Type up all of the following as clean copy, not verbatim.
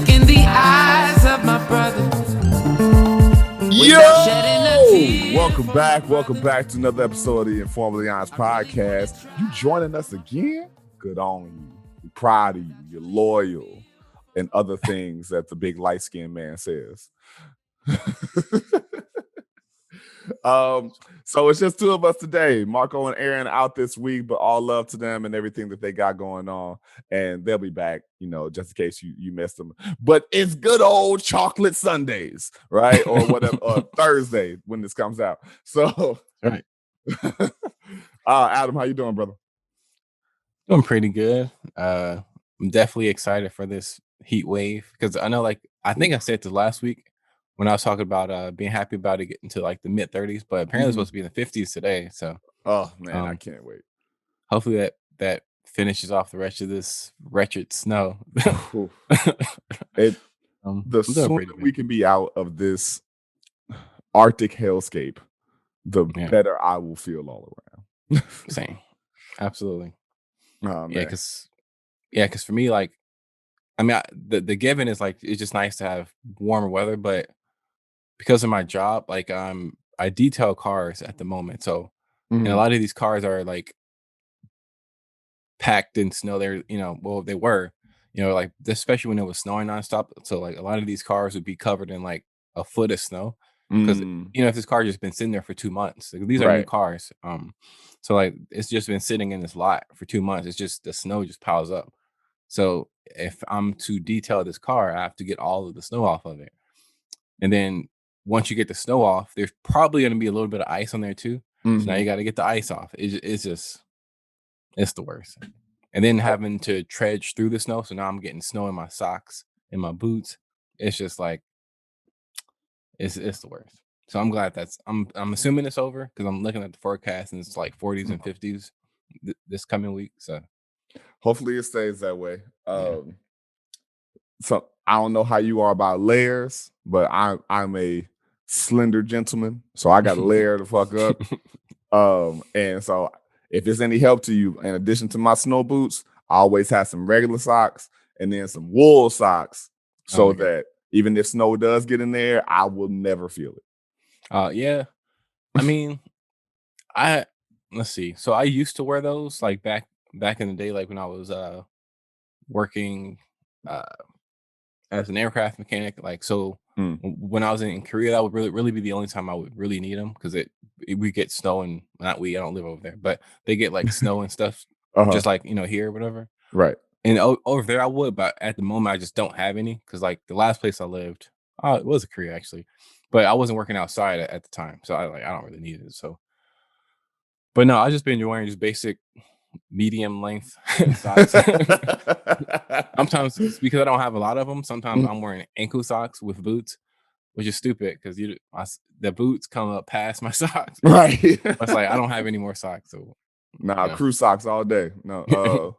in the eyes of my brother. Yo! Welcome back to another episode of the InforMILLy podcast. You joining us again? Good on you. We're proud of you. You're loyal and other things that the big light-skinned man says. So it's just two of us today. Marco and Aaron out this week, but all love to them and everything that they got going on. And they'll be back, just in case you missed them. But it's good old chocolate Sundays, right? Or whatever, or Thursday when this comes out. So, right. Adam, how you doing, brother? Doing pretty good. I'm definitely excited for this heat wave because I know, I think I said this last week when I was talking about being happy about it getting to the mid 30s, but apparently it's supposed to be in the 50s today. So, oh man, I can't wait. Hopefully that finishes off the rest of this wretched snow. The sooner we can be out of this Arctic hellscape, the better I will feel all around. Same, absolutely. Oh, yeah, because for me, the given is it's just nice to have warmer weather, but because of my job, I detail cars at the moment, so and a lot of these cars are packed in snow. They're they were especially when it was snowing nonstop. So a lot of these cars would be covered in a foot of snow because if this car just been sitting there for 2 months, these are new cars. So it's just been sitting in this lot for 2 months. It's just the snow just piles up. So if I'm to detail this car, I have to get all of the snow off of it, and then once you get the snow off, there's probably going to be a little bit of ice on there too. So now you got to get the ice off. It's the worst. And then having to trudge through the snow. So now I'm getting snow in my socks, in my boots. It's just it's the worst. So I'm glad I'm assuming it's over because I'm looking at the forecast and it's 40s and 50s this coming week. So hopefully it stays that way. So I don't know how you are about layers, but I'm a slender gentleman, so I got to layer the fuck up. And so if it's any help to you, in addition to my snow boots, I always have some regular socks and then some wool socks so that even if snow does get in there, I will never feel it. Yeah. I mean, let's see. So I used to wear those back in the day, when I was working as an aircraft mechanic. When I was in Korea, that would really be the only time I would really need them because we get snow and I don't live over there, but they get snow and stuff just here or whatever. Right. And over there I would, but at the moment I just don't have any because the last place I lived, it was a Korea actually, but I wasn't working outside at the time, so I don't really need it. So, but no, I just been wearing just basic medium length socks. Sometimes because I don't have a lot of them. Sometimes I'm wearing ankle socks with boots, which is stupid because the boots come up past my socks. Right. It's I don't have any more socks. So crew socks all day. No.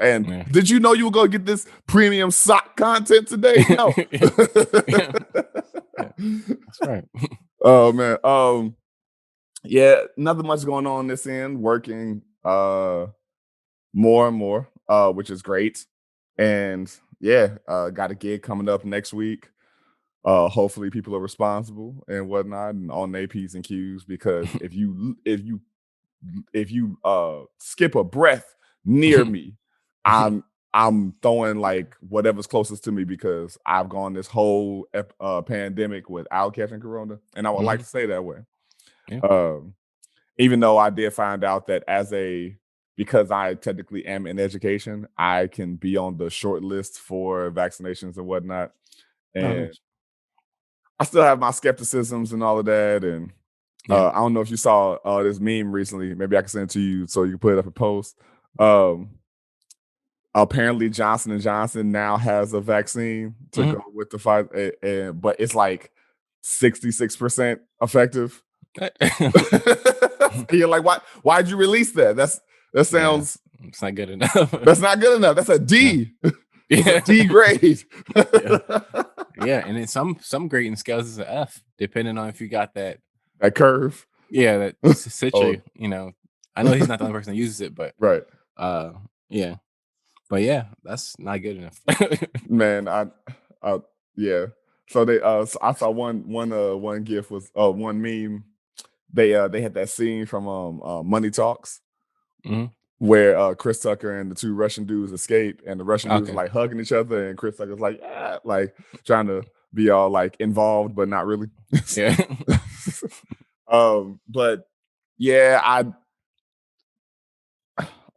And did you know you were gonna get this premium sock content today? No. That's right. Oh man. Nothing much going on this end. Working more and more, which is great. And got a gig coming up next week. Hopefully people are responsible and whatnot and on their P's and Q's, because if you skip a breath near me, I'm throwing whatever's closest to me, because I've gone this whole pandemic without catching corona, and I would like to stay that way. Yeah. Even though I did find out that because I technically am in education, I can be on the short list for vaccinations and whatnot. And I still have my skepticisms and all of that. And I don't know if you saw this meme recently. Maybe I can send it to you so you can put it up a post. Apparently Johnson & Johnson now has a vaccine to go with the fight, but it's 66% effective. You're like, why'd you release that? That sounds it's not good enough. That's not good enough. That's a D. A D grade. And then some grading scales is an F, depending on if you got that curve. Yeah, that situation. I know he's not the only person that uses it, but right. Yeah. But yeah, that's not good enough. Man, Yeah. So they so I saw one gif was one meme. They had that scene from Money Talks Mhm. where Chris Tucker and the two Russian dudes escape, and the Russian dudes are Okay. like hugging each other, and Chris Tucker's like, ah, like trying to be all like involved, but not really. Yeah. But yeah,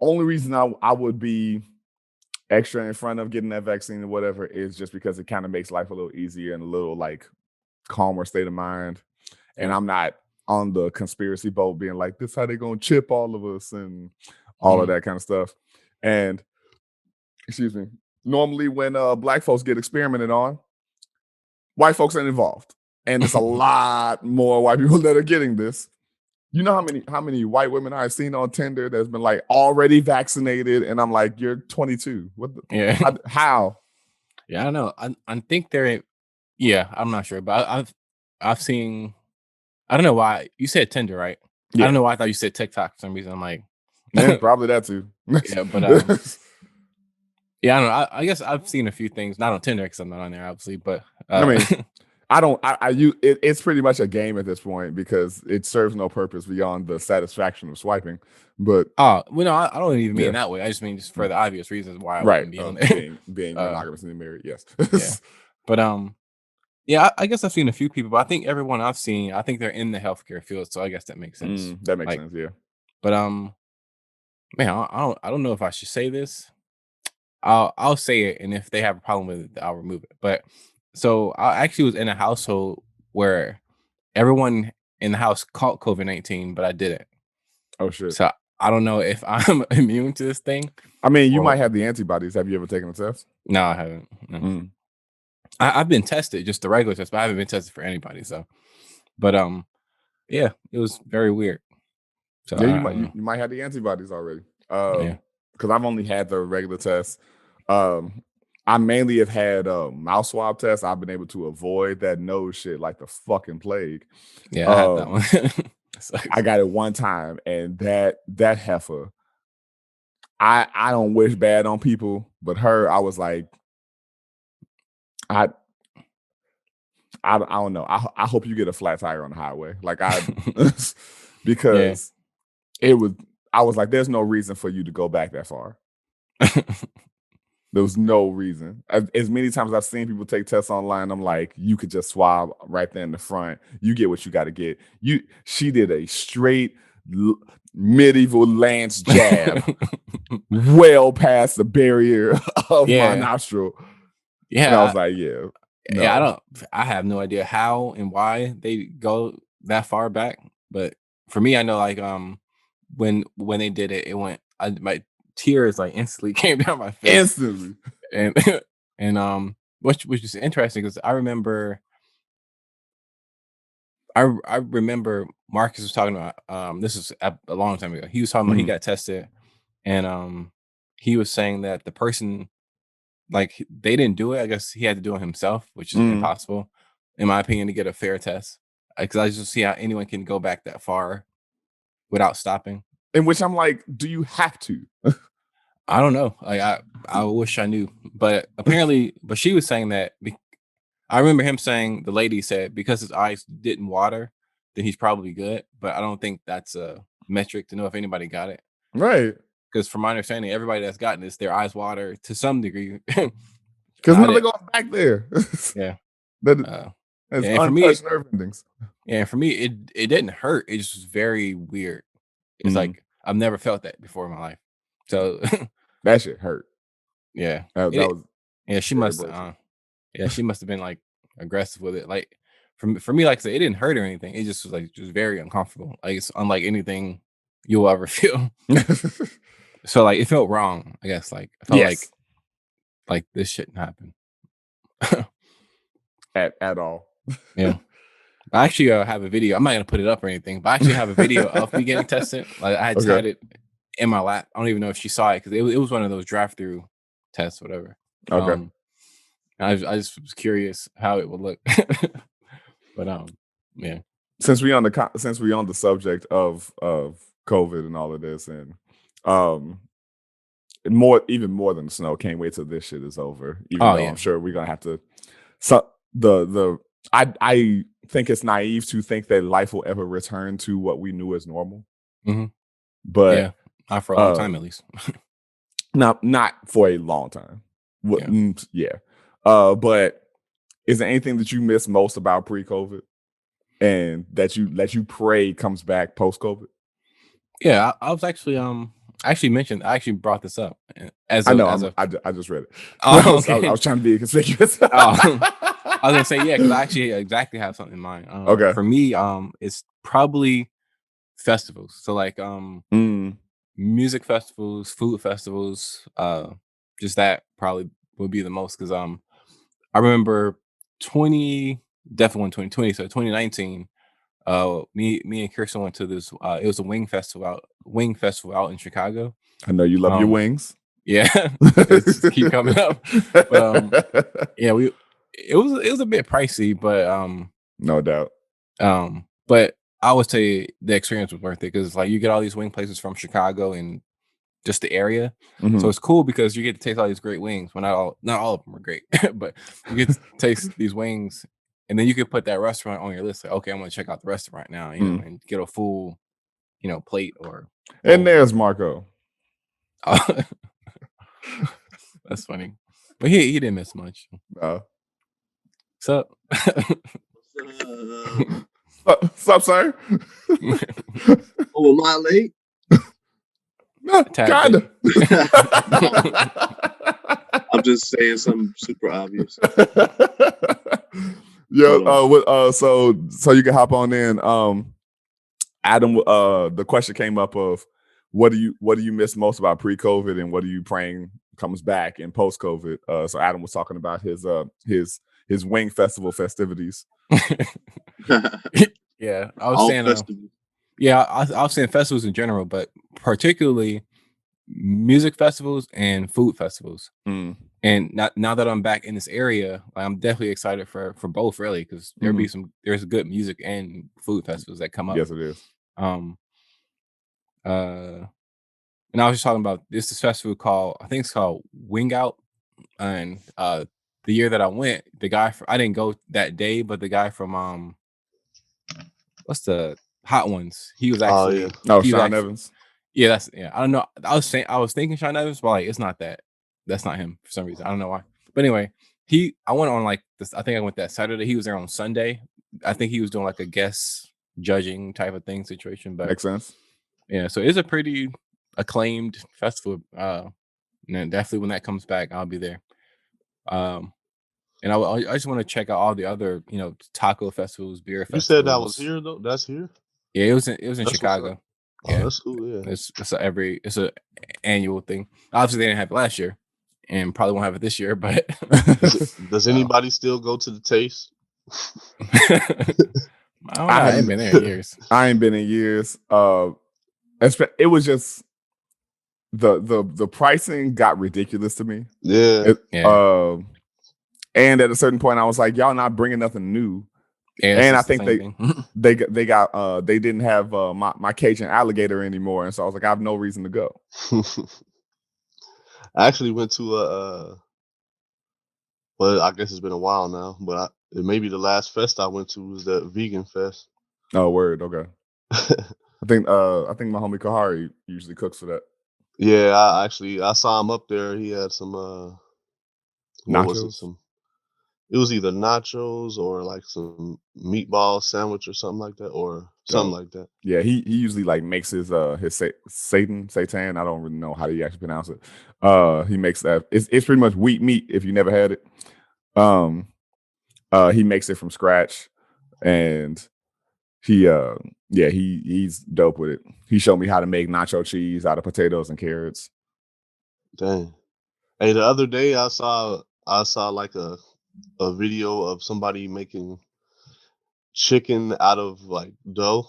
only reason I would be extra in front of getting that vaccine or whatever is just because it kind of makes life a little easier and a little like calmer state of mind. And Yeah. I'm not on the conspiracy boat being like, this how they gonna chip all of us and all of Mhm. that kind of stuff. And excuse me, normally when black folks get experimented on, white folks ain't involved. And it's a lot more white people that are getting this. You know how many white women I've seen on Tinder that's been like already vaccinated, and I'm like, you're 22. What the Yeah. how? Yeah, I don't know. I think they're yeah, I'm not sure, but I've seen I don't know why you said Tinder, right? I don't Yeah. know why I thought you said TikTok for some reason. I'm like, Yeah, probably that too. yeah, but yeah, I don't know. I guess I've seen a few things, not on Tinder because I'm not on there, obviously, but I mean, I don't. I use it, it's pretty much a game at this point because it serves no purpose beyond the satisfaction of swiping. But oh, well, no, I don't even mean yeah, that way. I just mean just for the obvious reasons why I right. wouldn't be on there. Being uh, monogamous and married. Yes. yeah, but yeah, I guess I've seen a few people, but I think everyone I've seen, I think they're in the healthcare field, so I guess that makes sense. That makes Like, sense. Yeah. but man, I don't know if I should say this. I'll say it, and if they have a problem with it, I'll remove it. But so I actually was in a household where everyone in the house caught COVID-19, but I didn't. Oh shit. So I don't know if I'm immune to this thing. I mean, you Or might have the antibodies. Have you ever taken a test? no, I haven't. No. Mm. I've been tested, just the regular test, but I haven't been tested for anybody. So, but yeah, it was very weird. So Yeah, I don't know. you might have the antibodies already. Yeah, Because I've only had the regular test. I mainly have had mouth swab tests. I've been able to avoid that nose shit like the fucking plague. yeah, I had that Um, one. I got it one time, and that heifer. I don't wish bad on people, but her, I was like, I I don't know. I hope you get a flat tire on the highway, like Yeah. because it was. I was like, there's no reason for you to go back that far. There was no reason. As many times I've seen people take tests online, I'm like, you could just swab right there in the front. You get what you got to get. She did a straight medieval lance jab, well past the barrier of my Yeah. nostril. And I Yeah. was like, yeah, Yeah, no. I have no idea how and why they go that far back. But for me, I know like when they did it, it went my tears like instantly came down my face. Instantly. And and which is interesting because I remember Marcus was talking about this is a long time ago. He was talking about he Mhm. got tested and he was saying that the person like they didn't do it. I guess he had to do it himself, which is Mhm. impossible, in my opinion, to get a fair test. Because I just see how anyone can go back that far without stopping. In which I'm like, do you have to? I don't know. Like I wish I knew, but apparently, but she was saying that. I remember him saying the lady said because his eyes didn't water, then he's probably good. But I don't think that's a metric to know if anybody got it. Right. Because from my understanding, everybody that's gotten this, their eyes water to some degree. Because I now they're didn't. going back there. Yeah. That Uh, is yeah. And for me, untouched nerve endings. yeah, for me, it didn't hurt. It just was very weird. It's Mhm. like I've never felt that before in my life. So That shit hurt. yeah, That was yeah, she very must abrasive. yeah, she must have been like aggressive with it. Like for me, like I said, it didn't hurt or anything. It just was like just very uncomfortable. Like it's unlike anything you'll ever feel. So like it felt wrong. I guess like I felt Yes. like this shouldn't happen. At all. Yeah. I actually have a video. I'm not gonna put it up or anything, but I actually have a video of me getting tested. Like I Okay. had it in my lap. I don't even know if she saw it because it was one of those drive-through tests, whatever. Okay. I just was curious how it would look, but yeah, Since we on the subject of COVID and all of this, and um even more than the snow, can't wait till this shit is over. Even oh though I'm yeah, sure we're gonna have to So I think it's naive to think that life will ever return to what we knew as normal. Mm-hmm. But yeah, not for a long time at least. not for a long time. Yeah. But is there anything that you miss most about pre-COVID and that you pray comes back post-COVID? Yeah, I was actually I actually brought this up as I a know I just read it. Oh, I okay. was trying to be conspicuous. I was gonna say yeah, because I actually exactly have something in mind. Okay. For me, it's probably festivals. So like music festivals, food festivals, just that probably would be the most because I remember 20 definitely when 2020, so 2019, me and Kirsten went to this it was a wing festival out in Chicago. I know you love your Um wings. yeah, it's keep coming up. But yeah, it was a bit pricey, but no doubt. but I would say the experience was worth it because like you get all these wing places from Chicago and just the area. So it's cool because you get to taste all these great wings. Well, not all of them are great, but you get to taste these wings, and then you can put that restaurant on your list. Like, okay, I'm gonna check out the restaurant now, and get a full, plate or. And there's Marco. That's funny, but he didn't miss much. What's up? What's up, sir? Oh, am I late? Kinda. I'm just saying something super obvious. Yo, so you can hop on in. Adam, the question came up of what do you miss most about pre-COVID and what are you praying comes back in post-COVID? So Adam was talking about his wing festival festivities. Yeah, I was saying festivals. I was saying festivals in general, but particularly music festivals and food festivals. And now that I'm back in this area, I'm definitely excited for both, really, because there's good music and food festivals that come up. Yes, it is. And I was just talking about this festival I think it's called Wing Out, and the year that I went, I didn't go that day, but the guy from what's the Hot Ones? He was actually Sean Evans. Yeah, I don't know. I was thinking Sean Evans, but like it's not that. That's not him for some reason. I don't know why. But anyway, I went on like this. I think I went that Saturday. He was there on Sunday. I think he was doing like a guest judging type of thing situation. But makes sense. Yeah, so it's a pretty acclaimed festival. And definitely when that comes back, I'll be there. And I just want to check out all the other, taco festivals, beer festivals. You said that was here though. That's here. Yeah, it was in Chicago. Yeah, that's cool. Yeah, it's a annual thing. Obviously, they didn't have it last year, and probably won't have it this year. But does anybody still go to the Taste? I ain't been there in years. I ain't been in years. It was just the pricing got ridiculous to me. Yeah. And at a certain point, I was like, y'all not bringing nothing new. Yeah, and I think they didn't have my Cajun alligator anymore, and so I was like, I have no reason to go. I actually went to well, I guess it's been a while now, but maybe the last fest I went to was that vegan fest. Oh, word, okay. I think my homie Kahari usually cooks for that. Yeah, I saw him up there. He had some nachos. It was either nachos or like some meatball sandwich or something like that, or something like that. Yeah, he usually like makes his seitan. I don't really know how do you actually pronounce it. He makes that. It's pretty much wheat meat if you never had it. He makes it from scratch, and he's dope with it. He showed me how to make nacho cheese out of potatoes and carrots. Dang. Hey, the other day I saw like a video of somebody making chicken out of like dough,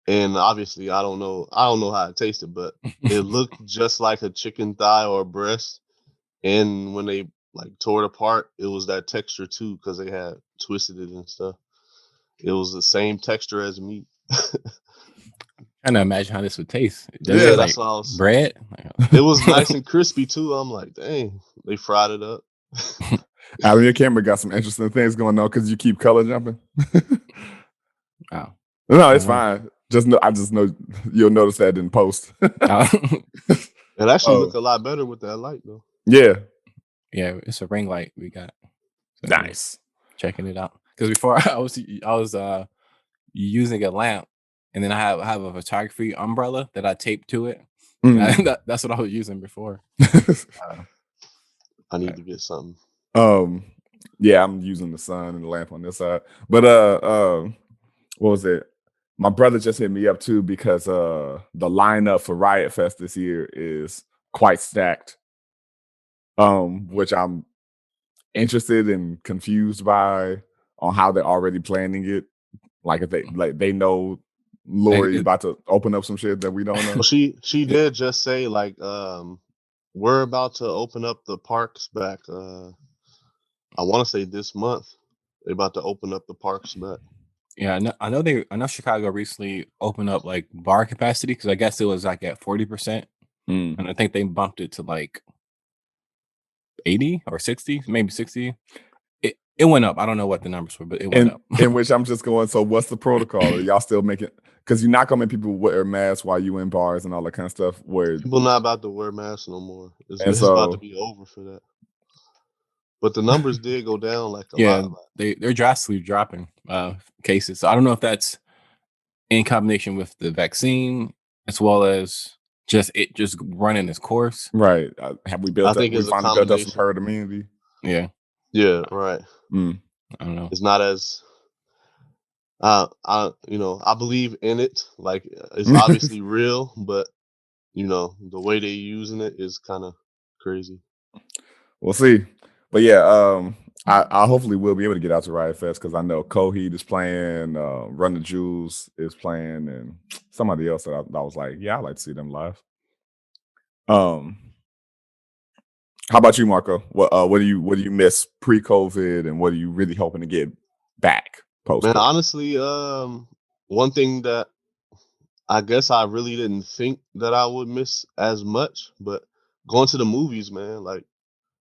and obviously I don't know how it tasted, but it looked just like a chicken thigh or breast, and when they like tore it apart, it was that texture too because they had twisted it and stuff. It was the same texture as meat. I can't imagine how this would taste. Yeah, that's what I was. Bread. It was nice and crispy too. I'm like, dang, they fried it up. Adam, your camera got some interesting things going on because you keep color jumping. Oh. No, it's fine. I just know you'll notice that in post. It actually look a lot better with that light though. Yeah. Yeah, it's a ring light we got. So Nice. checking it out. Because before I was using a lamp, and then I have a photography umbrella that I taped to it. That's what I was using before. I need to get something. Yeah, I'm using the sun and the lamp on this side. But what was it? My brother just hit me up too because the lineup for Riot Fest this year is quite stacked. Which I'm interested and confused by on how they're already planning it. Like if they know Lori about to open up some shit that we don't know. Well, she did just say like we're about to open up the parks back. I want to say this month they're about to open up the parks back. Yeah, I know Chicago recently opened up like bar capacity because I guess it was like at 40%, and I think they bumped it to like 80 or 60, maybe 60. It went up. I don't know what the numbers were, but it went up. In which I'm just going, so what's the protocol? Are y'all still making, because you're not gonna make people wear masks while you in bars and all that kind of stuff. Where people not about to wear masks no more. It's about to be over for that. But the numbers did go down like a lot. They're drastically dropping cases. So I don't know if that's in combination with the vaccine as well as just running its course. Right. Have we built I think we finally built up some herd immunity? Yeah. Yeah, right. I don't know. It's not as I believe in it. Like it's obviously real, but the way they're using it is kind of crazy. We'll see. But yeah, I hopefully will be able to get out to Riot Fest because I know Coheed is playing, Run the Jewels is playing, and somebody else that I was like, yeah, I'd like to see them live. How about you, Marco? What do you miss pre-COVID, and what are you really hoping to get back post? Man, honestly, one thing that I guess I really didn't think that I would miss as much, but going to the movies, man, like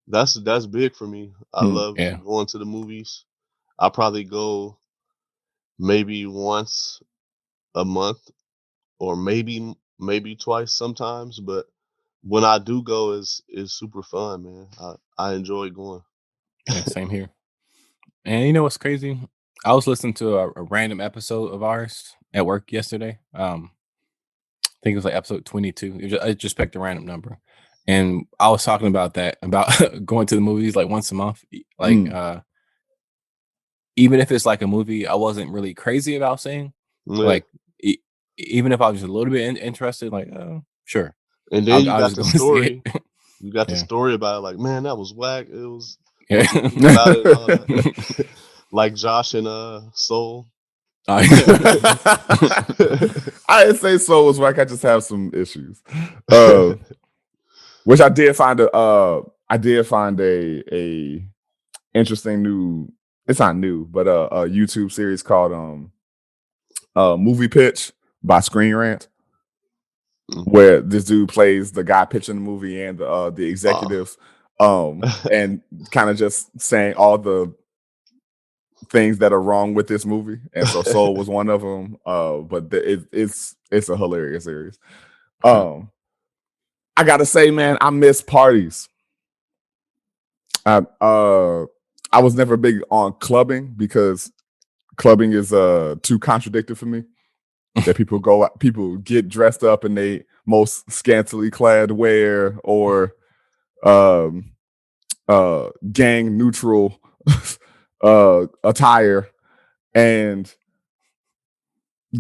that's big for me. I love going to the movies. I probably go maybe once a month or maybe twice sometimes, but when I do go is super fun, man. I enjoy going. Yeah, same here. And you know what's crazy? I was listening to a random episode of ours at work yesterday. I think it was like episode 22. I just picked a random number. And I was talking about that, about going to the movies like once a month. Like even if it's like a movie I wasn't really crazy about seeing, like even if I was just a little bit interested, like sure. And then you got the story. You got the story about it, like, man, that was whack. It was about it, all that. Like Josh and Soul. I didn't say Soul was whack. I just have some issues. Which I did find a interesting new. It's not new, but a YouTube series called Movie Pitch by Screen Rant, where this dude plays the guy pitching the movie and the executives, and kind of just saying all the things that are wrong with this movie. And so Soul was one of them. But it's a hilarious series. I gotta say, man, I miss parties. I was never big on clubbing because clubbing is too contradictory for me. That people get dressed up in they most scantily clad wear or gang neutral attire and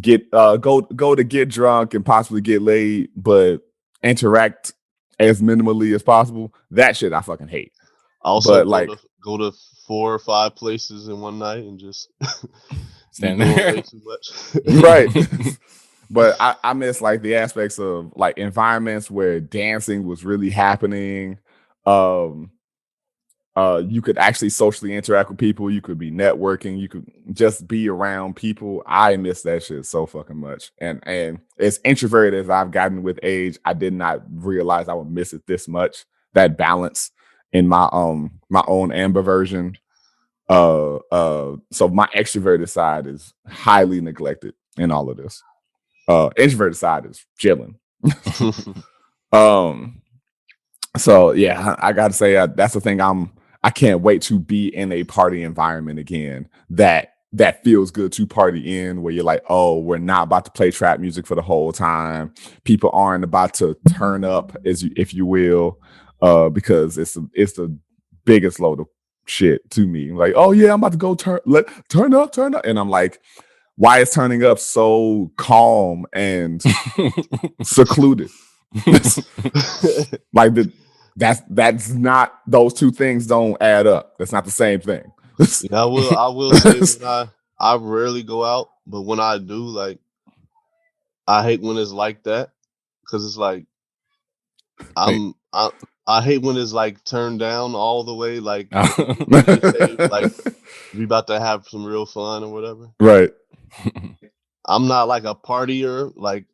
get go to get drunk and possibly get laid, but interact as minimally as possible. That shit I fucking hate. Also, go to 4 or 5 places in one night and just stand there way too much. Right. But I miss like the aspects of like environments where dancing was really happening. You could actually socially interact with people. You could be networking. You could just be around people. I miss that shit so fucking much. And as introverted as I've gotten with age, I did not realize I would miss it this much. That balance in my own amber version. So my extroverted side is highly neglected in all of this. Introverted side is chilling. So yeah, I gotta say that's the thing. I can't wait to be in a party environment again that feels good to party in, where you're like, oh, we're not about to play trap music for the whole time. People aren't about to turn up, if you will, because it's the biggest load of shit to me. Like, oh yeah, I'm about to go turn up, and I'm like, why is turning up so calm and secluded? Like that's not, those two things don't add up. That's not the same thing. Yeah, I will say when I rarely go out, but when I do, like, I hate when it's like that, because it's like I hate when it's like turned down all the way, like like we about to have some real fun or whatever. Right. I'm not like a partier, like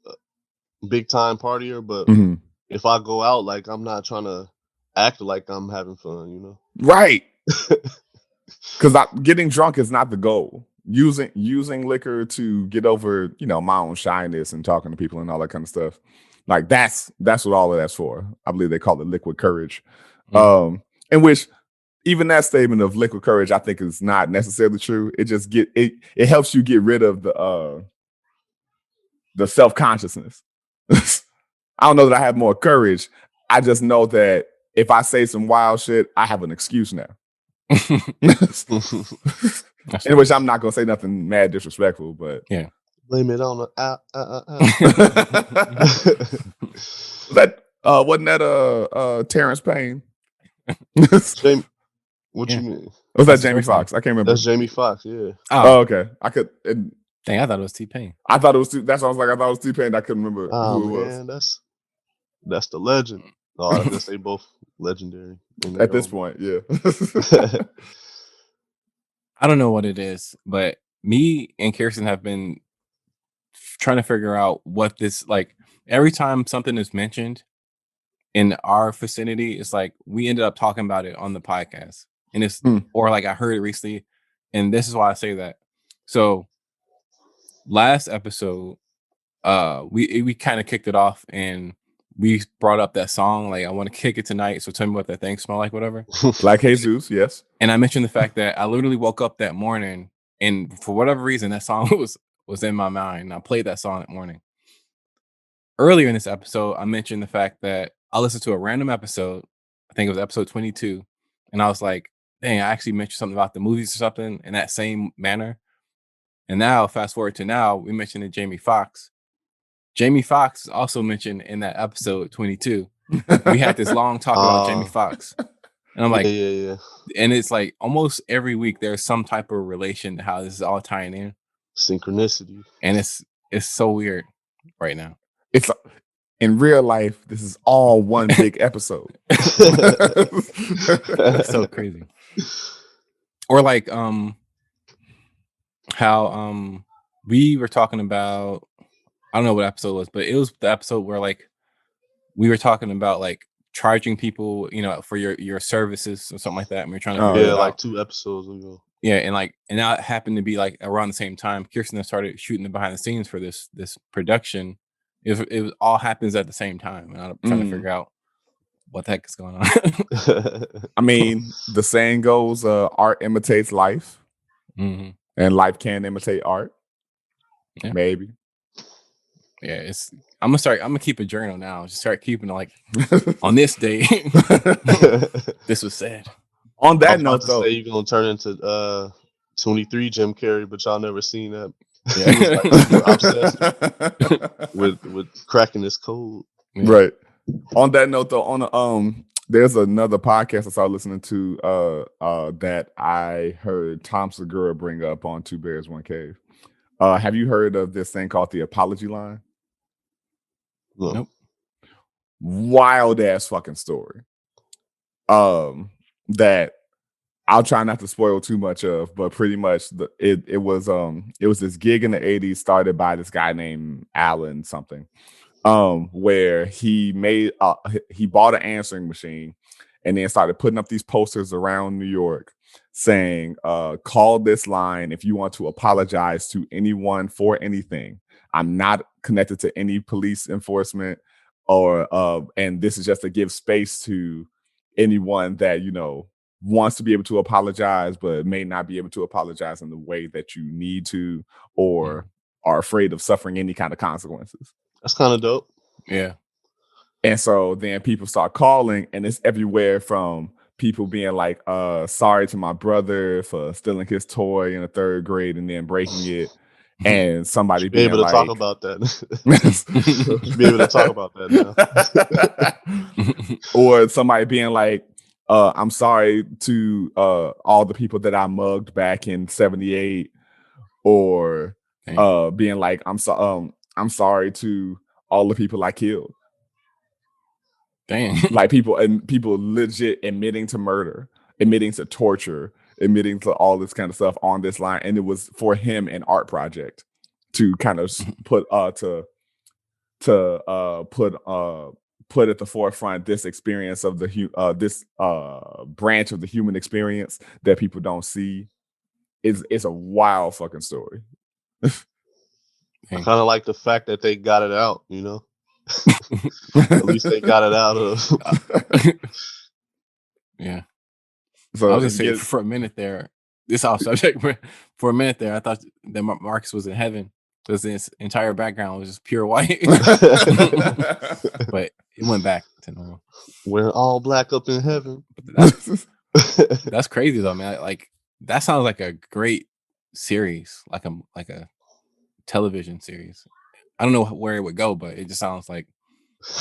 big time partier, but Mhm. if I go out, like, I'm not trying to act like I'm having fun, you know? Right. Because getting drunk is not the goal. Using liquor to get over, my own shyness and talking to people and all that kind of stuff. Like that's what all of that's for. I believe they call it liquid courage. In which even that statement of liquid courage, I think, is not necessarily true. It just it helps you get rid of the self-consciousness. I don't know that I have more courage. I just know that if I say some wild shit, I have an excuse now. In which I'm not gonna say nothing mad disrespectful, but yeah. Blame it on the that wasn't that Terrence Payne? Jamie, what Yeah. you mean? Was that That's his Jamie first name. Foxx? I can't remember. That's Jamie Foxx, yeah. Oh, okay. I could. Dang, I thought it was T-Pain. I thought it was. That's what I was like. I thought it was T-Pain. I couldn't remember Oh who it was. man, that's the legend. Oh, I guess they both legendary in their At this own point, yeah. I don't know what it is, but me and Kirsten have been trying to figure out what this, like, every time something is mentioned in our vicinity, it's like we ended up talking about it on the podcast, and it's or like I heard it recently, and this is why I say that. So last episode, we kind of kicked it off, and we brought up that song, like, I want to kick it tonight, so tell me what that thing smell like, whatever. Like Jesus, yes. And I mentioned the fact that I literally woke up that morning, and for whatever reason, that song was in my mind. I played that song that morning. Earlier in this episode, I mentioned the fact that I listened to a random episode. I think it was episode 22. And I was like, dang, I actually mentioned something about the movies or something in that same manner. And now, fast forward to now, we mentioned Jamie Foxx. Jamie Foxx is also mentioned in that episode 22. We had this long talk about Jamie Foxx. And I'm like, yeah. And it's like almost every week there's some type of relation to how this is all tying in. Synchronicity. And it's so weird right now. It's in real life, this is all one big episode. It's so crazy. Or like how we were talking about, I don't know what episode it was, but it was the episode where like we were talking about like charging people, for your services or something like that. And we were trying to figure it like out. 2 episodes ago. Yeah, and that happened to be like around the same time Kirsten started shooting the behind the scenes for this production. It all happens at the same time, and I'm trying to figure out what the heck is going on. I mean, the saying goes, art imitates life, and life can imitate art. Yeah. Maybe. Yeah, I'm gonna keep a journal now. Just start keeping it, like, on this day. This was said. On that note, though, say you're gonna turn into 23 Jim Carrey, but y'all never seen that. Yeah. He was like obsessed with cracking this code. Yeah. Right. On that note, though, there's another podcast I started listening to that I heard Tom Segura bring up on Two Bears One Cave. Have you heard of this thing called the apology line? Nope. Wild ass fucking story. That I'll try not to spoil too much of, but pretty much it was this gig in the 80s started by this guy named Alan something, where he bought an answering machine, and then started putting up these posters around New York saying, call this line if you want to apologize to anyone for anything. I'm not connected to any police enforcement, or and this is just to give space to anyone that, you know, wants to be able to apologize, but may not be able to apologize in the way that you need to, or are afraid of suffering any kind of consequences. That's kind of dope. Yeah. And so then people start calling, and it's everywhere from people being like, sorry to my brother for stealing his toy in the 3rd grade and then breaking it. And somebody Be able to talk about that. Be able to talk about that now. Or somebody being like, I'm sorry to all the people that I mugged back in 78, or being like, I'm sorry to all the people I killed. Dang. Like people legit admitting to murder, admitting to torture, admitting to all this kind of stuff on this line. And it was for him an art project to kind of put put at the forefront this experience of this branch of the human experience that people don't see. It's a wild fucking story. I kind of like the fact that they got it out, you know. At least they got it out of. Yeah. So I was gonna say for a minute there, this off subject, but for a minute there, I thought that Marcus was in heaven because his entire background was just pure white. But it went back to normal. We're all black up in heaven. That's crazy though, man. Like that sounds like a great series, like a television series. I don't know where it would go, but it just sounds like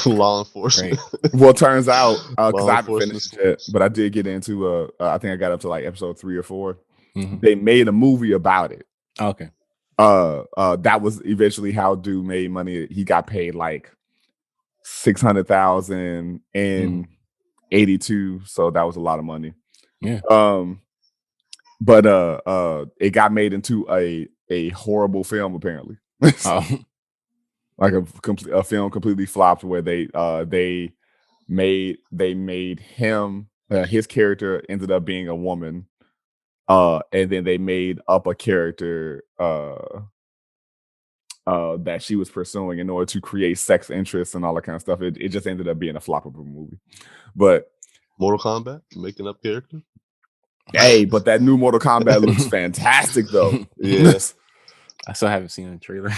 law enforcement. Well, it turns out because I haven't enforcement finished it, but I did get into I think I got up to like episode 3 or 4. Mm-hmm. They made a movie about it. Okay. That was eventually how dude made money. He got paid like $600,000 in 82, so that was a lot of money. Yeah. But it got made into a horrible film apparently. Like a film completely flopped, where they made him his character ended up being a woman, and then they made up a character that she was pursuing in order to create sex interests and all that kind of stuff. It just ended up being a flop of a movie. But Mortal Kombat making up character. Hey, but that new Mortal Kombat looks fantastic though. Yes. I still haven't seen the trailer.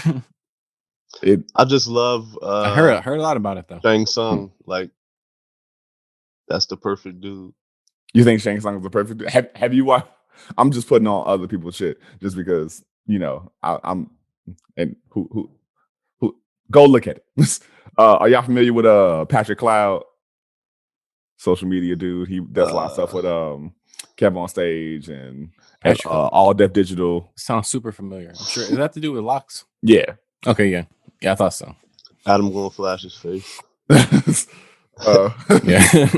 I just love I heard a lot about it though. Shang Tsung, like that's the perfect dude. You think Shang Tsung is the perfect dude? Have you watched? I'm just putting on other people's shit just because, you know, I'm and who go look at it. Are y'all familiar with Patrick Cloud? Social media dude. He does a lot of stuff with Kevin on Stage and All Deaf Digital. Sounds super familiar. I'm sure. Is that to do with locks? Yeah. Okay, yeah. Yeah, I thought so. Adam gonna flash his face. Yeah.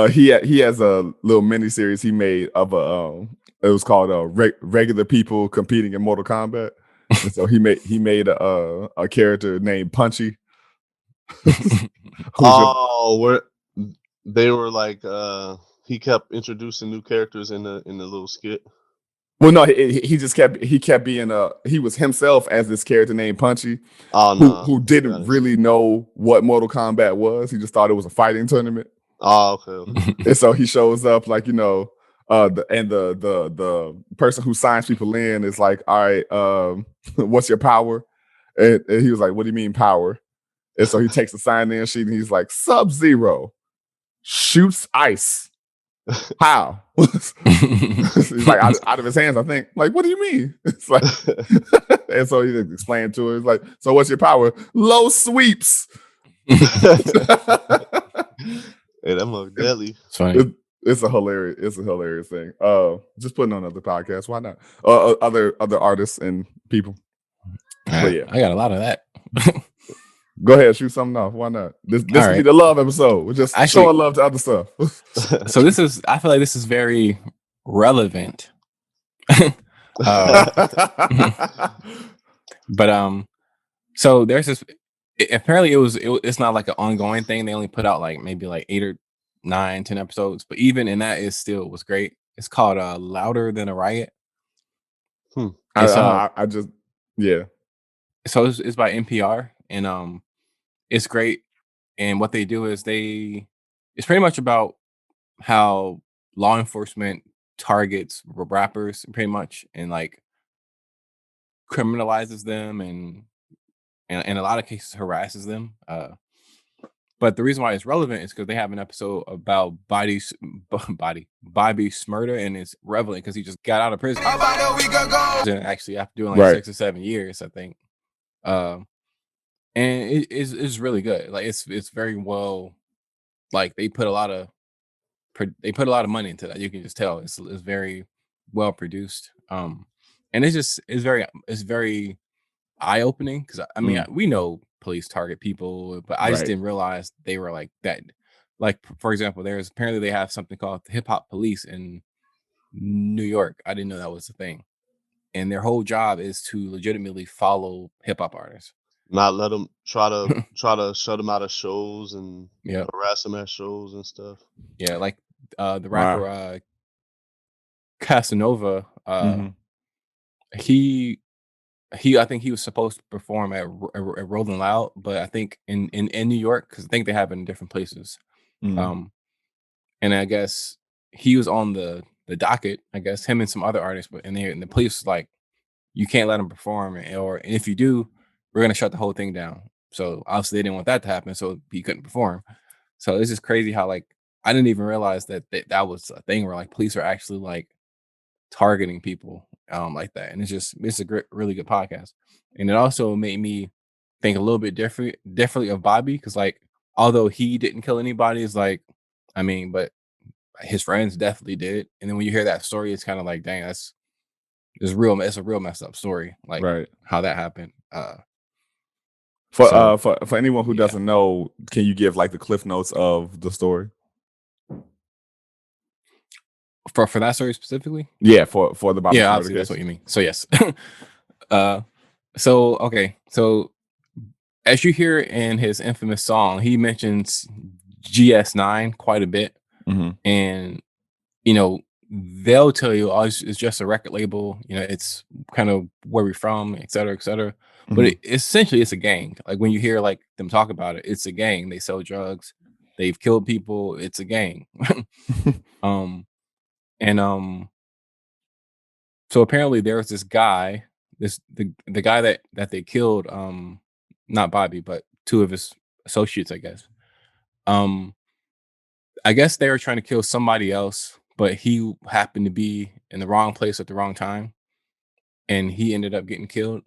He has a little mini series he made of it was called Regular People Competing in Mortal Kombat. And so he made a character named Punchy. Where they were like he kept introducing new characters in the little skit. Well, no, he just kept being he was himself as this character named Punchy, who didn't really know what Mortal Kombat was. He just thought it was a fighting tournament. Oh, okay. And so he shows up like, you know, the person who signs people in is like, all right, what's your power? And he was like, what do you mean power? And so he takes the sign-in sheet and he's like, Sub-Zero shoots ice. How? He's like out of his hands, I think. Like, what do you mean? It's like, and so he explained to her. He's like, so what's your power? Low sweeps. Hey, that mug deadly. It's a hilarious thing. Just putting on other podcasts. Why not? Other artists and people. But yeah, I got a lot of that. Go ahead, shoot something off. Why not? This All will be the love episode. We're just showing love to other stuff. So I feel like this is very relevant. But so there's this. Apparently, it's not like an ongoing thing. They only put out like maybe like 8 or 9-10 episodes, but even in that, it still was great. It's called Louder Than a Riot. It's I just yeah. so it's by NPR, and it's great. And what they do is it's pretty much about how law enforcement targets rappers pretty much, and like criminalizes them, and in a lot of cases harasses them. But the reason why it's relevant is because they have an episode about Bobby Smurder, and it's relevant because he just got out of prison. About a week ago. And actually, after doing like Right. 6 or 7 years, I think. And it's really good. Like it's very well. Like they put a lot of money into that. You can just tell it's very well produced. And it's very eye opening because I mean we know police target people, but I just Right. didn't realize they were like that. Like for example, apparently they have something called the hip hop police in New York. I didn't know that was a thing, and their whole job is to legitimately follow hip hop artists. Not let them try to shut them out of shows and Yeah, harass them at shows and stuff. yeah, like the Wow. rapper Casanova. Mhm. He I think he was supposed to perform at Rolling Loud, but I think in New York, because I think they have it in different places. Mhm. And I guess he was on the docket. I guess him and some other artists, but and the police was like, you can't let him perform, and if you do, we're gonna shut the whole thing down. So obviously they didn't want that to happen, so he couldn't perform. So it's just crazy how like I didn't even realize that was a thing where like police are actually like targeting people like that, and it's a great, really good podcast. And it also made me think a little bit differently of Bobby, because like although he didn't kill anybody, is like I mean, but his friends definitely did. And then when you hear that story, it's kind of like, dang, it's a real messed up story, like Right. how that happened. For So for anyone who yeah, doesn't know, can you give like the cliff notes of the story? for that story specifically, Yeah, for the Bobby yeah, Smurder obviously that's case. what you mean. So yes, uh, so okay, so as you hear in his infamous song, he mentions GS9 quite a bit, Mhm. and you know they'll tell you, oh, it's just a record label. You know, it's kind of where we're from, et cetera, et cetera. But Mhm. essentially, it's a gang. Like when you hear like them talk about it, it's a gang. They sell drugs. They've killed people. It's a gang. um, and so apparently there was this guy, the guy that they killed, not Bobby, but two of his associates, I guess. Um, I guess they were trying to kill somebody else, but he happened to be in the wrong place at the wrong time, and he ended up getting killed.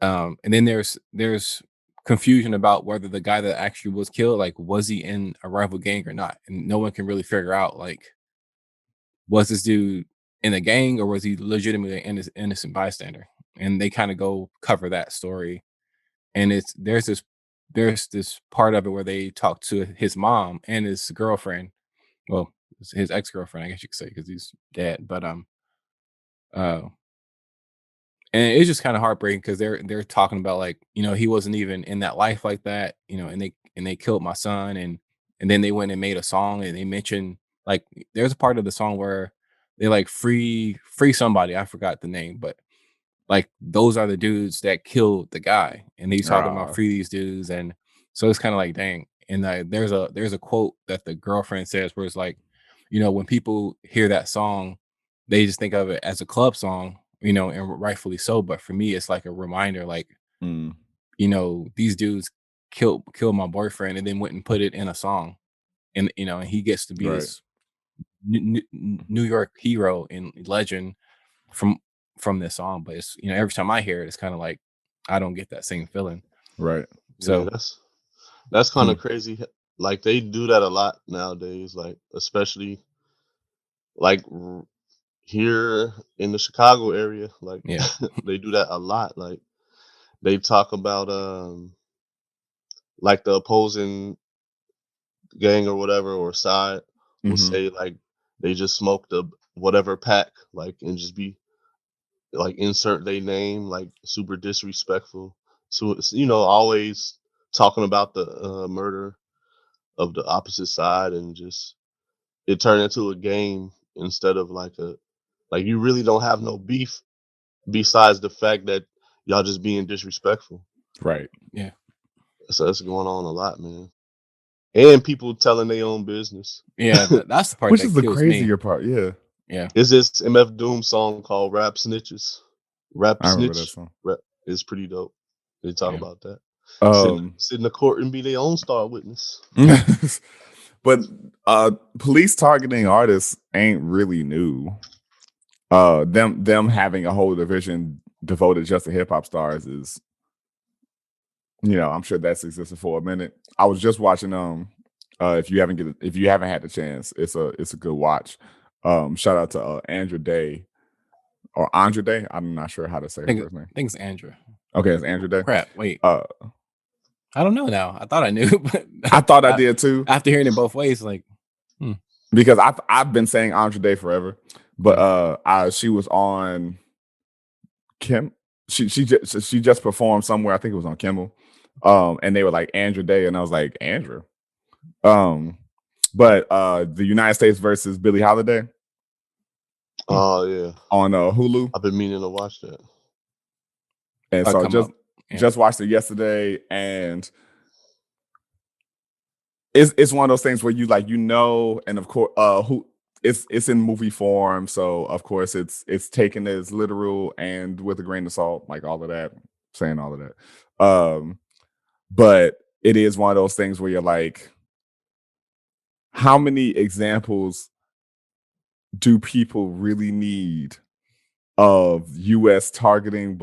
And then there's confusion about whether the guy that actually was killed, like, was he in a rival gang or not, and no one can really figure out like, was this dude in a gang or was he legitimately an innocent bystander? And they kind of go cover that story, and there's this part of it where they talk to his mom and his girlfriend, well, his ex-girlfriend, I guess you could say, because he's dead. But uh, and it's just kind of heartbreaking because they're talking about like, he wasn't even in that life like that, and they killed my son, and then they went and made a song, and they mentioned like there's a part of the song where they like free somebody, I forgot the name, but like those are the dudes that killed the guy, and he's talking about Ah. free these dudes. And so it's kind of like, dang. And there's a quote that the girlfriend says where it's like, when people hear that song, they just think of it as a club song, and rightfully so. But for me, it's like a reminder, like, Mm. these dudes killed my boyfriend and then went and put it in a song, and and he gets to be Right. this New York hero and legend from this song. But it's, every time I hear it, it's kind of like I don't get that same feeling. Right. Yeah, So that's kind hmm, of crazy. Like they do that a lot nowadays. Like especially like here in the Chicago area. Like yeah, they do that a lot. Like they talk about like the opposing gang or whatever or side will Mhm. say like they just smoked a whatever pack, like, and just be like insert their name, like super disrespectful. So it's, always talking about the murder of the opposite side, and just it turned into a game instead of like you really don't have no beef besides the fact that y'all just being disrespectful. Right. Yeah. So that's going on a lot, man. And people telling their own business. Yeah, that's the part Which that is the kills crazier me. part. Yeah. Yeah. Is this MF Doom song called Rap Snitches? Rap I remember that Snitch song. rap is pretty dope. They talk Yeah. about that. Um, Sit in the court and be their own star witness. but police targeting artists ain't really new. Them having a whole division devoted just to hip hop stars is, I'm sure that's existed for a minute. I was just watching if you haven't had the chance, it's a good watch. Shout out to Andrew Day or Andre Day. I'm not sure how to say her first name. I think it's Andrew. Okay, it's Andrew Day. Crap. Wait. I don't know now. I thought I knew, but I thought I did too. After hearing it both ways, like because I've been saying Andre Day forever, but she was on Kim. She just performed somewhere. I think it was on Kimmel, and they were like Andrew Day, and I was like Andrew. But the United States versus Billie Holiday. Oh yeah, on Hulu. I've been meaning to watch that, and so just watched it yesterday, and it's one of those things where you and of course it's in movie form, so of course it's taken as literal and with a grain of salt, like all of that, saying all of that. But it is one of those things where you're like, how many examples do people really need of U.S. targeting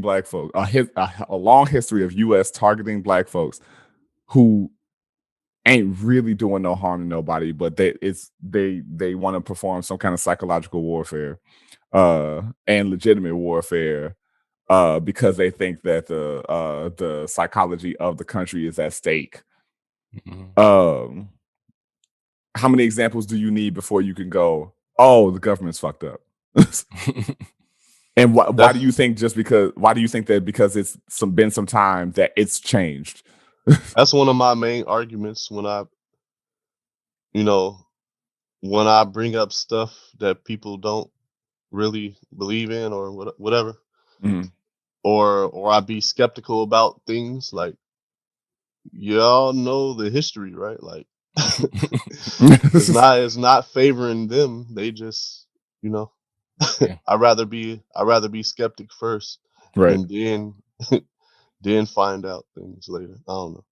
Black folks? A long history of U.S. targeting Black folks who ain't really doing no harm to nobody, but they want to perform some kind of psychological warfare and legitimate warfare because they think that the psychology of the country is at stake. Mm-hmm. How many examples do you need before you can go, oh, the government's fucked up? And why do you think that because it's been some time that it's changed? That's one of my main arguments when I bring up stuff that people don't really believe in or whatever, Mm-hmm. or I be skeptical about things. Like, y'all know the history, right? Like, it's not favoring them. They just, Yeah. I'd rather be skeptic first, right, and then find out things later. I don't know.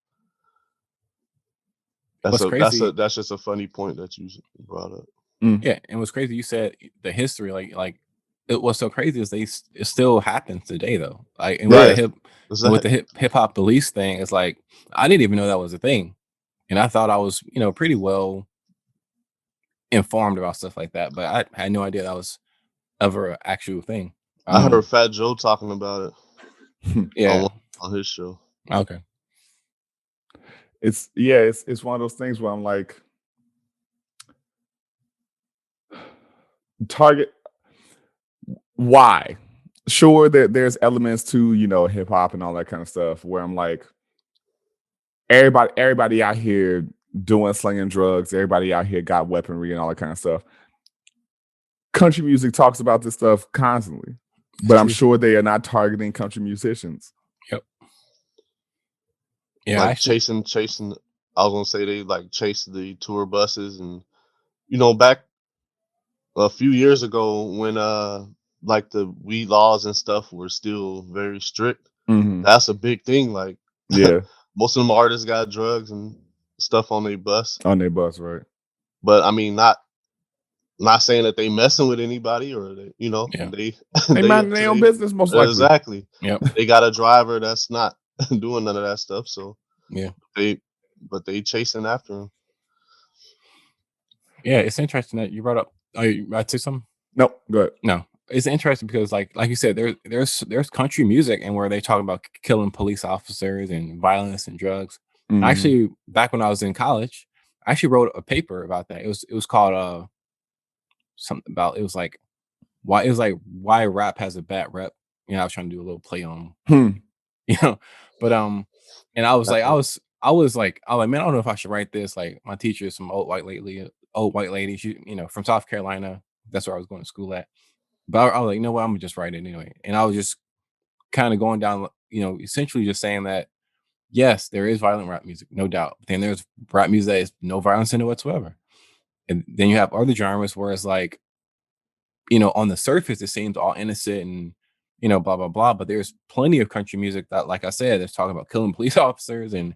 That's just a funny point that you brought up. Yeah, and what's crazy, you said the history, like it was so crazy is it still happens today though. Like, and with the hip hop police thing, it's like I didn't even know that was a thing, and I thought I was pretty well informed about stuff like that, but I had no idea that was ever an actual thing. I heard Fat Joe talking about it. Yeah, on his show. Okay. It's one of those things where I'm like, target. Why? Sure, there's elements to hip hop and all that kind of stuff where I'm like, everybody out here doing slinging drugs, everybody out here got weaponry and all that kind of stuff. Country music talks about this stuff constantly, but I'm sure they are not targeting country musicians. Yep. Yeah, like chasing. I was gonna say they like chase the tour buses, and back a few years ago when like the weed laws and stuff were still very strict. Mm-hmm. That's a big thing. Like, yeah, most of them artists got drugs and stuff on their bus. Right? But I mean, not saying that they messing with anybody or they, they mind their own business most likely. Exactly. Yep. They got a driver that's not doing none of that stuff. So yeah, they chasing after him. Yeah, it's interesting that you brought up. Oh, you about to say something? Nope, go ahead. No, it's interesting because like you said, there's country music and where they talk about killing police officers and violence and drugs. Mm-hmm. Actually, back when I was in college, I actually wrote a paper about that. It was called something about, it was like why rap has a bad rep. I was trying to do a little play on but and I was like, man, I don't know if I should write this. Like, my teacher is some old white lady old white lady, she, from South Carolina. That's where I was going to school at. But I was like, you know what, I'm gonna just write it anyway. And I was just kind of going down, essentially just saying that yes, there is violent rap music, no doubt. But then there's rap music that is no violence in it whatsoever. And then you have other genres where it's like, on the surface it seems all innocent and blah blah blah. But there's plenty of country music that, like I said, that's talking about killing police officers and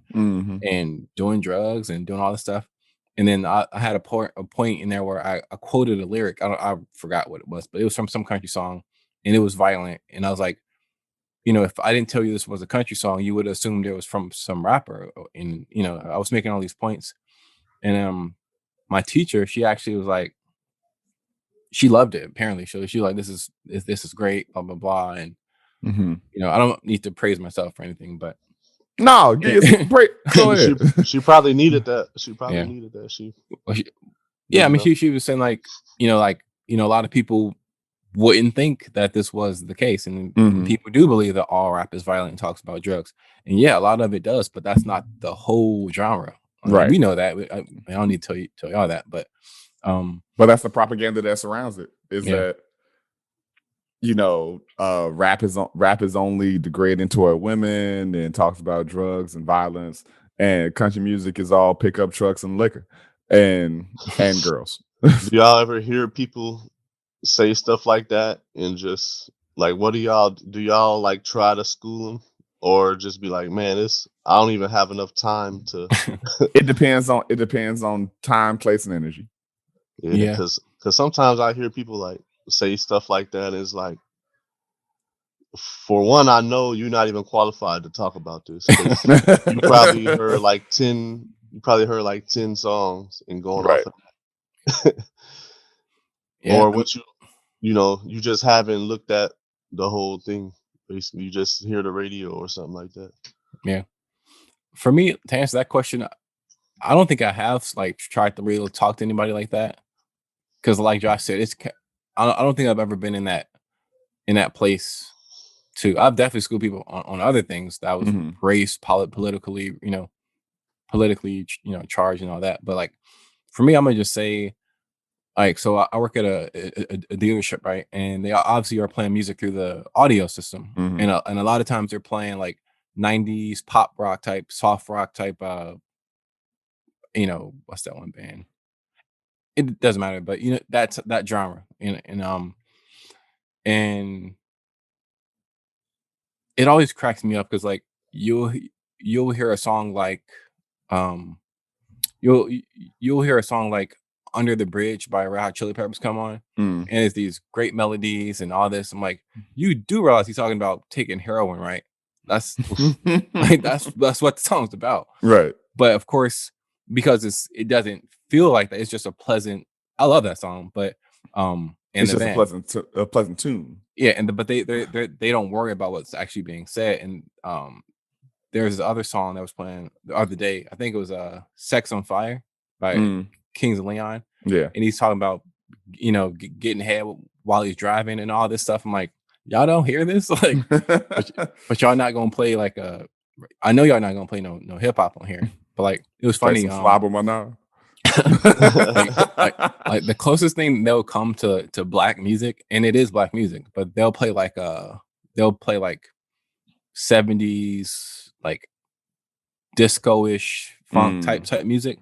doing drugs and doing all this stuff. And then I had a point in there where I quoted a lyric. I forgot what it was, but it was from some country song, and it was violent. And I was like, if I didn't tell you this was a country song, you would have assumed it was from some rapper. And I was making all these points, and my teacher, she actually was like, she loved it. Apparently, she was like, this is great, blah blah blah. And I don't need to praise myself or anything, but no, go ahead. She probably needed that. She probably Yeah. needed that. Yeah, I mean, she was saying like, a lot of people wouldn't think that this was the case, and people do believe that all rap is violent and talks about drugs, and yeah, a lot of it does, but that's not the whole genre. Right? We know that. I don't need to tell y'all that, but that's the propaganda that surrounds it. Is that rap is only degrading toward women and talks about drugs and violence, and country music is all pickup trucks and liquor and girls. Do y'all ever hear people say stuff like that and just like, what do y'all like try to school them, or just be like, man, I don't even have enough time to it depends on time, place, and energy. Yeah. Because sometimes I hear people like say stuff like that. It's like, for one, I know you're not even qualified to talk about this. You probably heard like 10 songs and going right. off of that. Or what you just haven't looked at the whole thing. Basically, you just hear the radio or something like that. Yeah. For me, to answer that question, I don't think I have like tried to really talk to anybody like that. Because like Josh said, I don't think I've ever been in that place. I've definitely schooled people on other things that was race, politically, politically, charged and all that. But like, for me, I'm gonna just say, like, so I work at a dealership, right? And they obviously are playing music through the audio system, and a lot of times they're playing like 90s pop rock type, soft rock type. What's that one band? It doesn't matter, but that's that genre, and it always cracks me up because like you'll hear a song like you'll hear a song like Under the Bridge by Red Hot Chili Peppers come on, and it's these great melodies and all this. I'm like, you do realize he's talking about taking heroin, right? That's like, that's what the song's about, right? But of course, because it doesn't feel like that. It's just a pleasant. I love that song, but it's just a pleasant tune. Yeah, but they don't worry about what's actually being said. And there's this other song that was playing the other day. I think it was "Sex on Fire" by Kings of Leon. Yeah, and he's talking about getting head while he's driving and all this stuff. I'm like, y'all don't hear this, like, but y'all not gonna play like I know y'all not gonna play no hip hop on here. But like, it was funny. Like the closest thing they'll come to black music, and it is black music, but they'll play like 70s like disco-ish funk type music,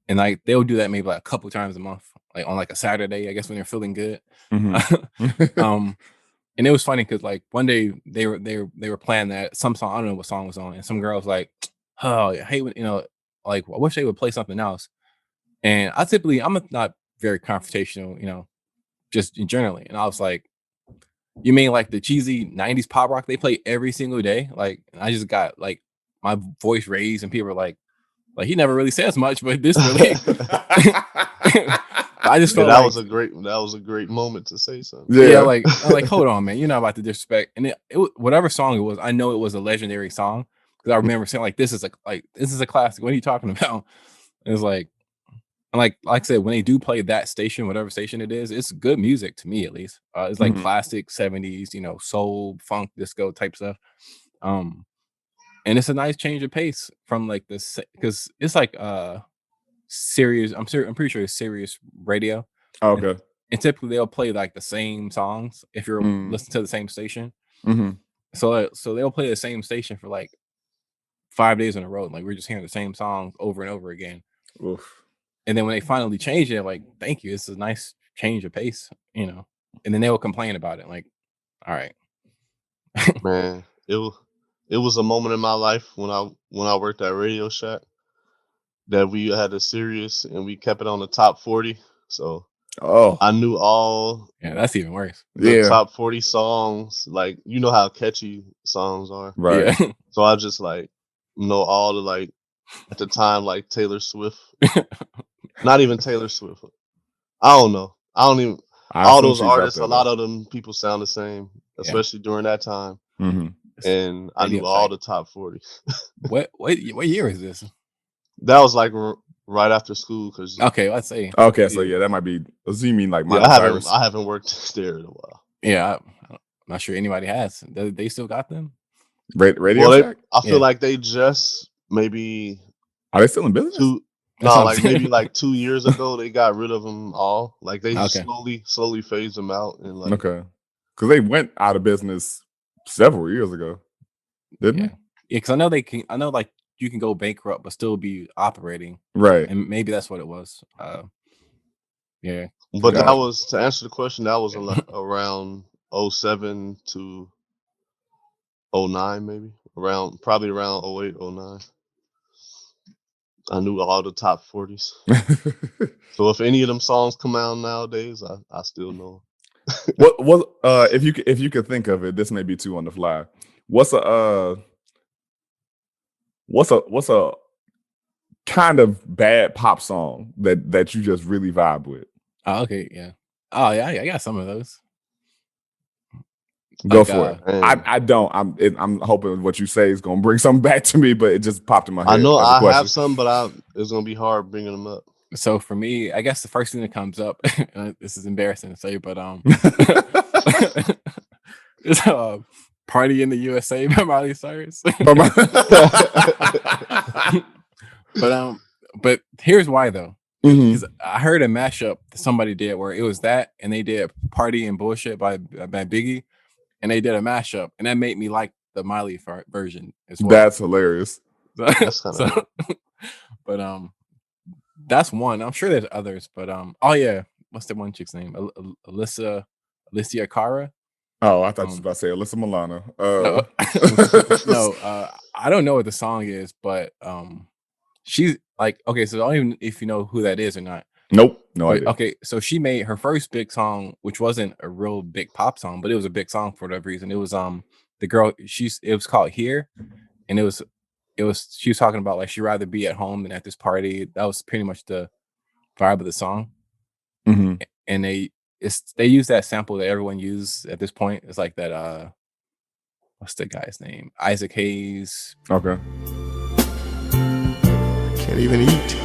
and like they'll do that maybe like a couple times a month, like on like a Saturday, I guess, when they're feeling good. And it was funny because like one day they were playing that some song, I don't know what song was on, and some girl was like, oh, I hate when, like, I wish they would play something else. And I'm not very confrontational, just generally. And I was like, you mean like the cheesy 90s pop rock they play every single day? Like, I just got like my voice raised, and people were like he never really says much, but this really I just felt that was a great moment to say something. Yeah, like I'm like, hold on, man, you're not about to disrespect. And it whatever song it was, I know it was a legendary song, because I remember saying like, this is a classic. What are you talking about? It was like, I said, when they do play that station, whatever station it is, it's good music to me, at least. It's like classic 70s, soul, funk, disco type stuff. And it's a nice change of pace from like this, because it's like Sirius. I'm pretty sure it's Sirius Radio. Oh, okay. And typically they'll play like the same songs if you're listening to the same station. So they'll play the same station for like 5 days in a row. Like we're just hearing the same song over and over again. Oof. And then when they finally change it, like, thank you. It's a nice change of pace, you know. And then they will complain about it. Like, all right. Man, it was a moment in my life when I worked at Radio Shack that we had a Sirius and we kept it on the top 40. So I knew all that's even worse. the top 40 songs. Like, you know how catchy songs are. Right. Yeah. So I just like know all the like at the time like Taylor Swift. Not even Taylor Swift. I don't know. I don't even all those artists, a lot of them people sound the same, especially during that time. And I knew all the top 40. What year is this? That was like right after school. Cause okay, let's see. Okay, so yeah, that might be. So you mean like Miley Cyrus? I haven't worked there in a while. Yeah, I'm not sure anybody has. They still got them? Radio Shack? I feel like they just maybe. Are they still in business? Maybe like 2 years ago they got rid of them all. Like they slowly phased them out and like because they went out of business several years ago, didn't they? Yeah, because I know they can. I know like you can go bankrupt but still be operating, right? And maybe that's what it was. Yeah, but that was to answer the question. That was around 07 to 09, maybe probably around 08, 09. I knew all the top 40s. So if any of them songs come out nowadays, I still know. What if you could think of it, this may be too on the fly. What's a kind of bad pop song that you just really vibe with? Oh, okay, yeah. Oh yeah, I got some of those. Go for it. I don't. I'm hoping what you say is gonna bring something back to me, but it just popped in my head. I know I have some, but it's gonna be hard bringing them up. So for me, I guess the first thing that comes up, this is embarrassing to say, but it's "Party in the USA" by Miley Cyrus. But here's why though. Because I heard a mashup somebody did where it was that, and they did "Party and Bullshit" by Biggie. And they did a mashup, and that made me like the Miley version as well. That's hilarious. That's kind of but that's one. I'm sure there's others, but oh yeah, what's that one chick's name? Alicia Cara. Oh, I thought you was about to say Alyssa Milano. No, I don't know what the song is, but she's like, okay, so I don't even if you know who that is or not. Nope, no idea. Okay, so she made her first big song, which wasn't a real big pop song, but it was a big song for whatever reason. It was the girl it was called Here, and it was she was talking about like she'd rather be at home than at this party. That was pretty much the vibe of the song. And they use that sample that everyone uses at this point. It's like that what's the guy's name? Isaac Hayes. Okay. Can't even eat.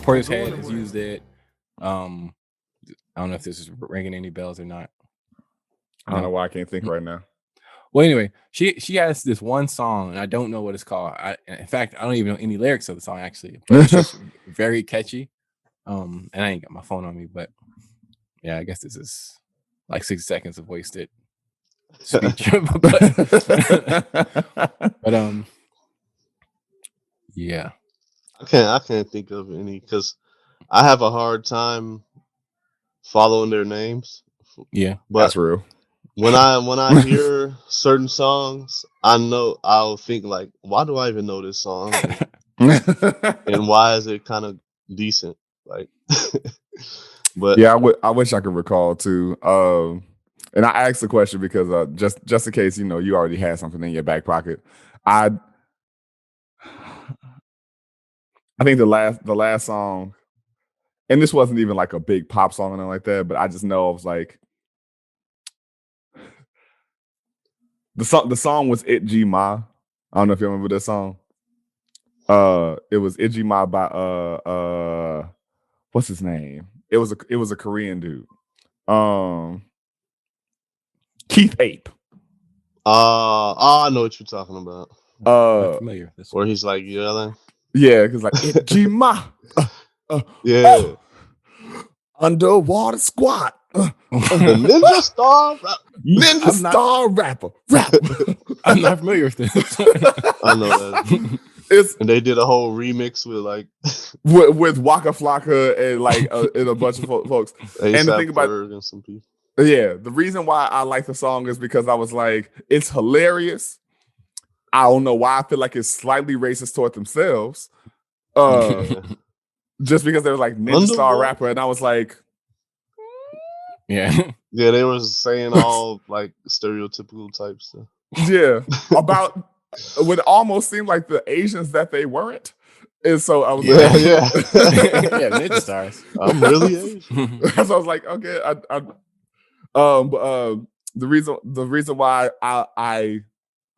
Portishead has used it. I don't know if this is ringing any bells or not. I don't know why I can't think right now. Well, anyway, she has this one song, and I don't know what it's called. In fact, I don't even know any lyrics of the song actually. But it's just very catchy. And I ain't got my phone on me, but yeah, I guess this is like 6 seconds of wasted speech. but yeah. I can't think of any because I have a hard time following their names. Yeah, but that's real. When I hear certain songs, I'll think like, why do I even know this song? And why is it kind of decent? Like, but yeah, I wish I could recall too. And I asked the question because just in case you already had something in your back pocket. I think the last song, and this wasn't even like a big pop song or anything like that, but I just know I was like, the song was It G Ma. I don't know if you remember this song. It was It G Ma by what's his name? It was a Korean dude. Keith Ape. I know what you're talking about. I'm not familiar with this Where one. he's like yelling. Yeah, because like Ijima, Yeah. underwater squat, The Ninja Star. ninja I'm not- star rapper. I'm not familiar with this. I know that. It's And they did a whole remix with like with Waka Flocka and like and a bunch of folks. And the thing about Ferg and some people. yeah, the reason why I like the song is because I was like, it's hilarious. I don't know why I feel like it's slightly racist toward themselves. Just because they were like Ninja Star rapper, and I was like, yeah. Yeah, they were saying all like stereotypical type stuff. yeah, about what almost seemed like the Asians that they weren't. And so I was Yeah, like, yeah. Yeah, Ninja Stars. I'm really Asian. so I was like, okay, the reason why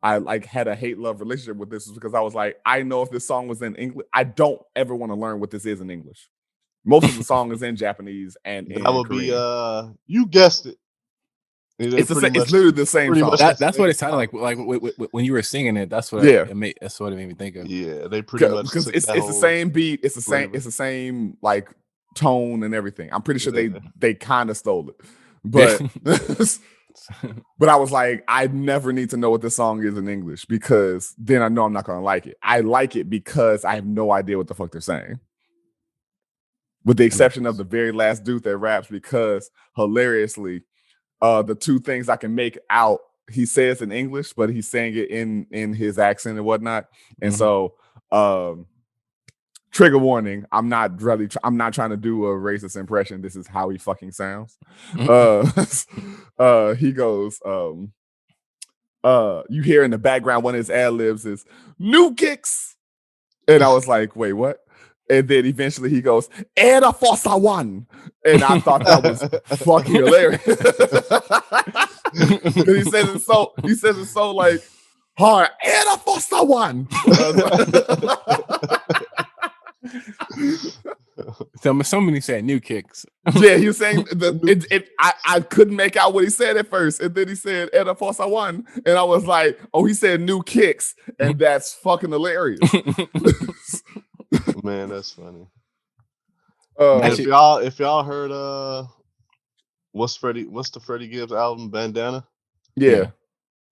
I like had a hate love relationship with this is because I was like, I know if this song was in English, I don't ever want to learn what this is in English. Most of the song is in Japanese and in That would Korean. be you guessed it. It's literally the same pretty song. much That's what it sounded like. Like when you were singing it, that's what that's what it made me think of. Yeah, they pretty much because took it's that the whole same beat, it's the same, flavor. it's the same like tone and everything. I'm pretty sure Yeah. they kind of stole it, but but I was like, I never need to know what this song is in English because then I know I'm not gonna like it. I like it because I have no idea what the fuck they're saying. With the exception of the very last dude that raps, because hilariously, the two things I can make out, he says in English, but he's saying it in his accent and whatnot. And so trigger warning, I'm not trying to do a racist impression. This is how he fucking sounds. He goes, you hear in the background one of his ad libs is new kicks. And I was like, wait, what? And then eventually he goes, Era Fossa One. And I thought that was fucking hilarious. Because he says it so like hard, Era Fossa One. Somebody said new kicks. Yeah, he was saying I couldn't make out what he said at first. And then he said Era Fossa One. And I was like, oh, he said new kicks. And that's fucking hilarious. Man, that's funny. Actually, if y'all heard what's the Freddie Gibbs album, Bandana? Yeah.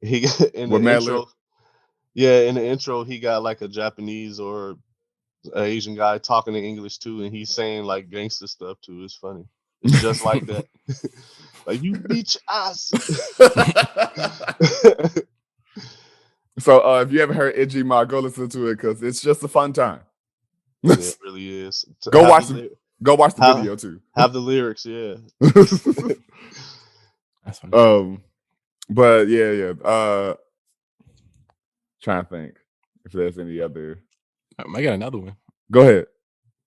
He got in the intro. Yeah, in the intro, he got like a Japanese or an Asian guy talking in English too, and he's saying like gangster stuff too. It's funny. It's just like that. Like you beat your ass. So if you haven't heard Ijima, go listen to it because it's just a fun time. Yeah, it really is. Go watch the video too. Have the lyrics, yeah. That's funny. But yeah. Trying to think if there's any other. I got another one. Go ahead.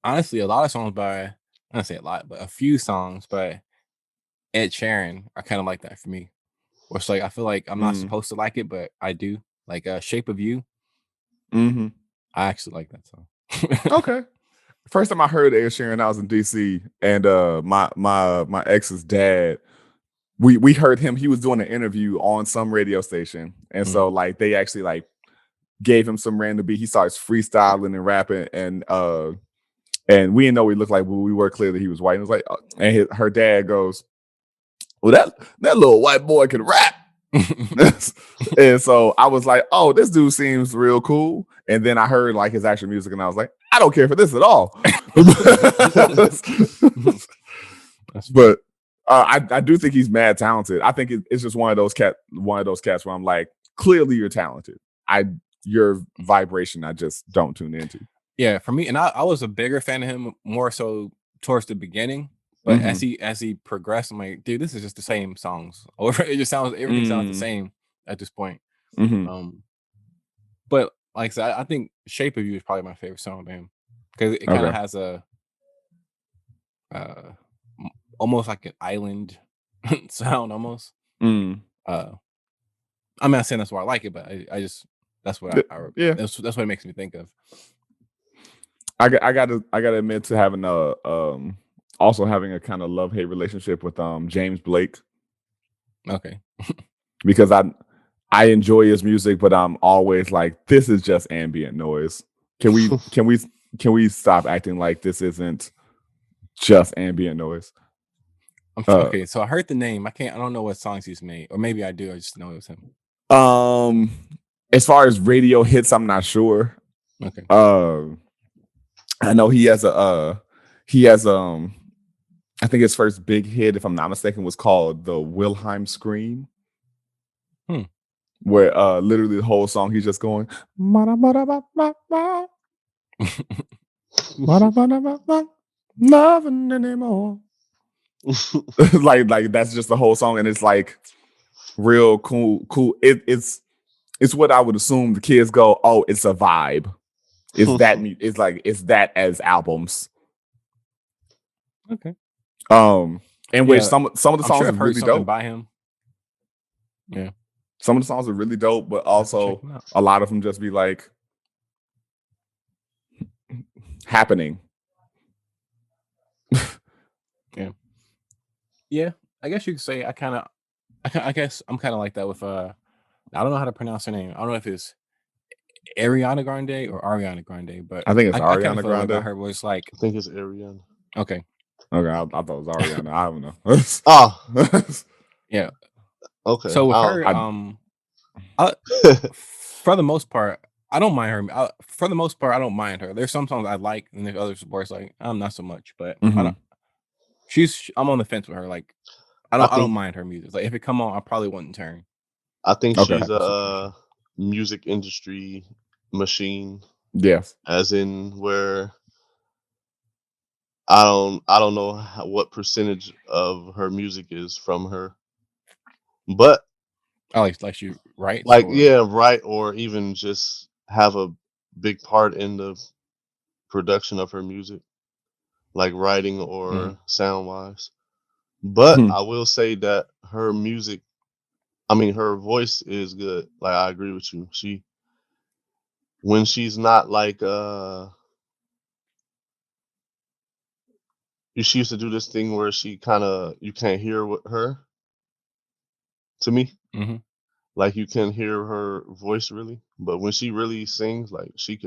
Honestly, a lot of songs by, I don't say a lot, but a few songs by Ed Sheeran are kind of like that for me. Where it's like I feel like I'm not supposed to like it, but I do. Like Shape of You. Mm-hmm. I actually like that song. Okay. First time I heard Ed Sheeran, I was in DC, and my ex's dad, we heard him. He was doing an interview on some radio station, and so like they actually like gave him some random beat. He starts freestyling and rapping, and we didn't know what he looked like, but we were clear that he was white. And it was like, and her dad goes, "Well, that little white boy can rap." And so I was like, "Oh, this dude seems real cool." And then I heard like his actual music, and I was like, "I don't care for this at all." But I do think he's mad talented. I think it's just one of those cats where I'm like, clearly you're talented. Your vibration, I just don't tune into. Yeah, for me, and I was a bigger fan of him more so towards the beginning. But as he progressed, I'm like, dude, this is just the same songs. Or everything sounds the same at this point. But like I said, I think "Shape of You" is probably my favorite song by him because it kind of has a almost like an island sound, almost. I'm not saying that's why I like it, but I just that's what that's what it makes me think of. I gotta admit to having also having a kind of love-hate relationship with James Blake. Okay. Because I enjoy his music, but I'm always like, this is just ambient noise. Can we stop acting like this isn't just ambient noise? Okay, so I heard the name. I don't know what songs he's made, or maybe I do. I just know it was him. As far as radio hits, I'm not sure. Okay. I know he has I think his first big hit, if I'm not mistaken, was called the Wilhelm Scream. Where literally the whole song he's just going nothing anymore. like that's just the whole song, and it's like real cool. It's what I would assume the kids go, oh, it's a vibe. It's that it's that as albums. Okay. In which some of the songs sure are I've heard really something dope. by him. Yeah. Some of the songs are really dope, but also a lot of them just be like happening. Yeah. I guess you could say I guess I'm kind of like that with I don't know how to pronounce her name. I don't know if it's Ariana Grande or Ariana Grande, but I think it's I Ariana Grande. About her was like, I think it's Ariana. Okay. I thought it was Ariana. I don't know. Yeah. Okay. So with her, for the most part, I don't mind her. For the most part, I don't mind her. There's some songs I like, and there's others where it's like I'm not so much. But I don't. I'm on the fence with her. Like I don't mind her music. Like if it come on, I probably wouldn't turn. I think she's a music industry machine. Yes. As in where I don't know what percentage of her music is from her, but like she writes, write, or even just have a big part in the production of her music, like writing or sound wise. But I will say that her music, her voice is good. Like I agree with you. When she's not like she used to do this thing where she kind of you can't hear her. To me, like you can hear her voice really, but when she really sings, like she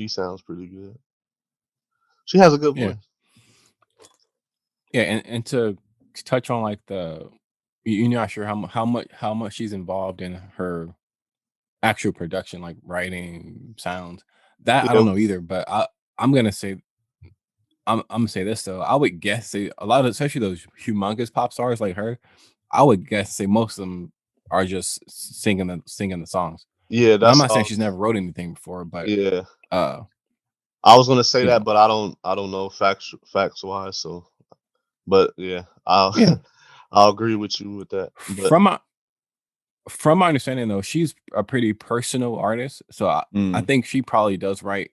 sounds pretty good. She has a good voice. Yeah, and to touch on like you're not sure how much she's involved in her actual production, like writing sounds. That I don't know either, but I'm gonna say this though. I would guess say a lot of, especially those humongous pop stars like her, I would guess say most of them are just singing the songs. Yeah, I'm not saying she's never wrote anything before, but I was gonna say that, but I don't know facts wise. So, but I'll agree with you with that. But from my understanding though, she's a pretty personal artist, so I think she probably does write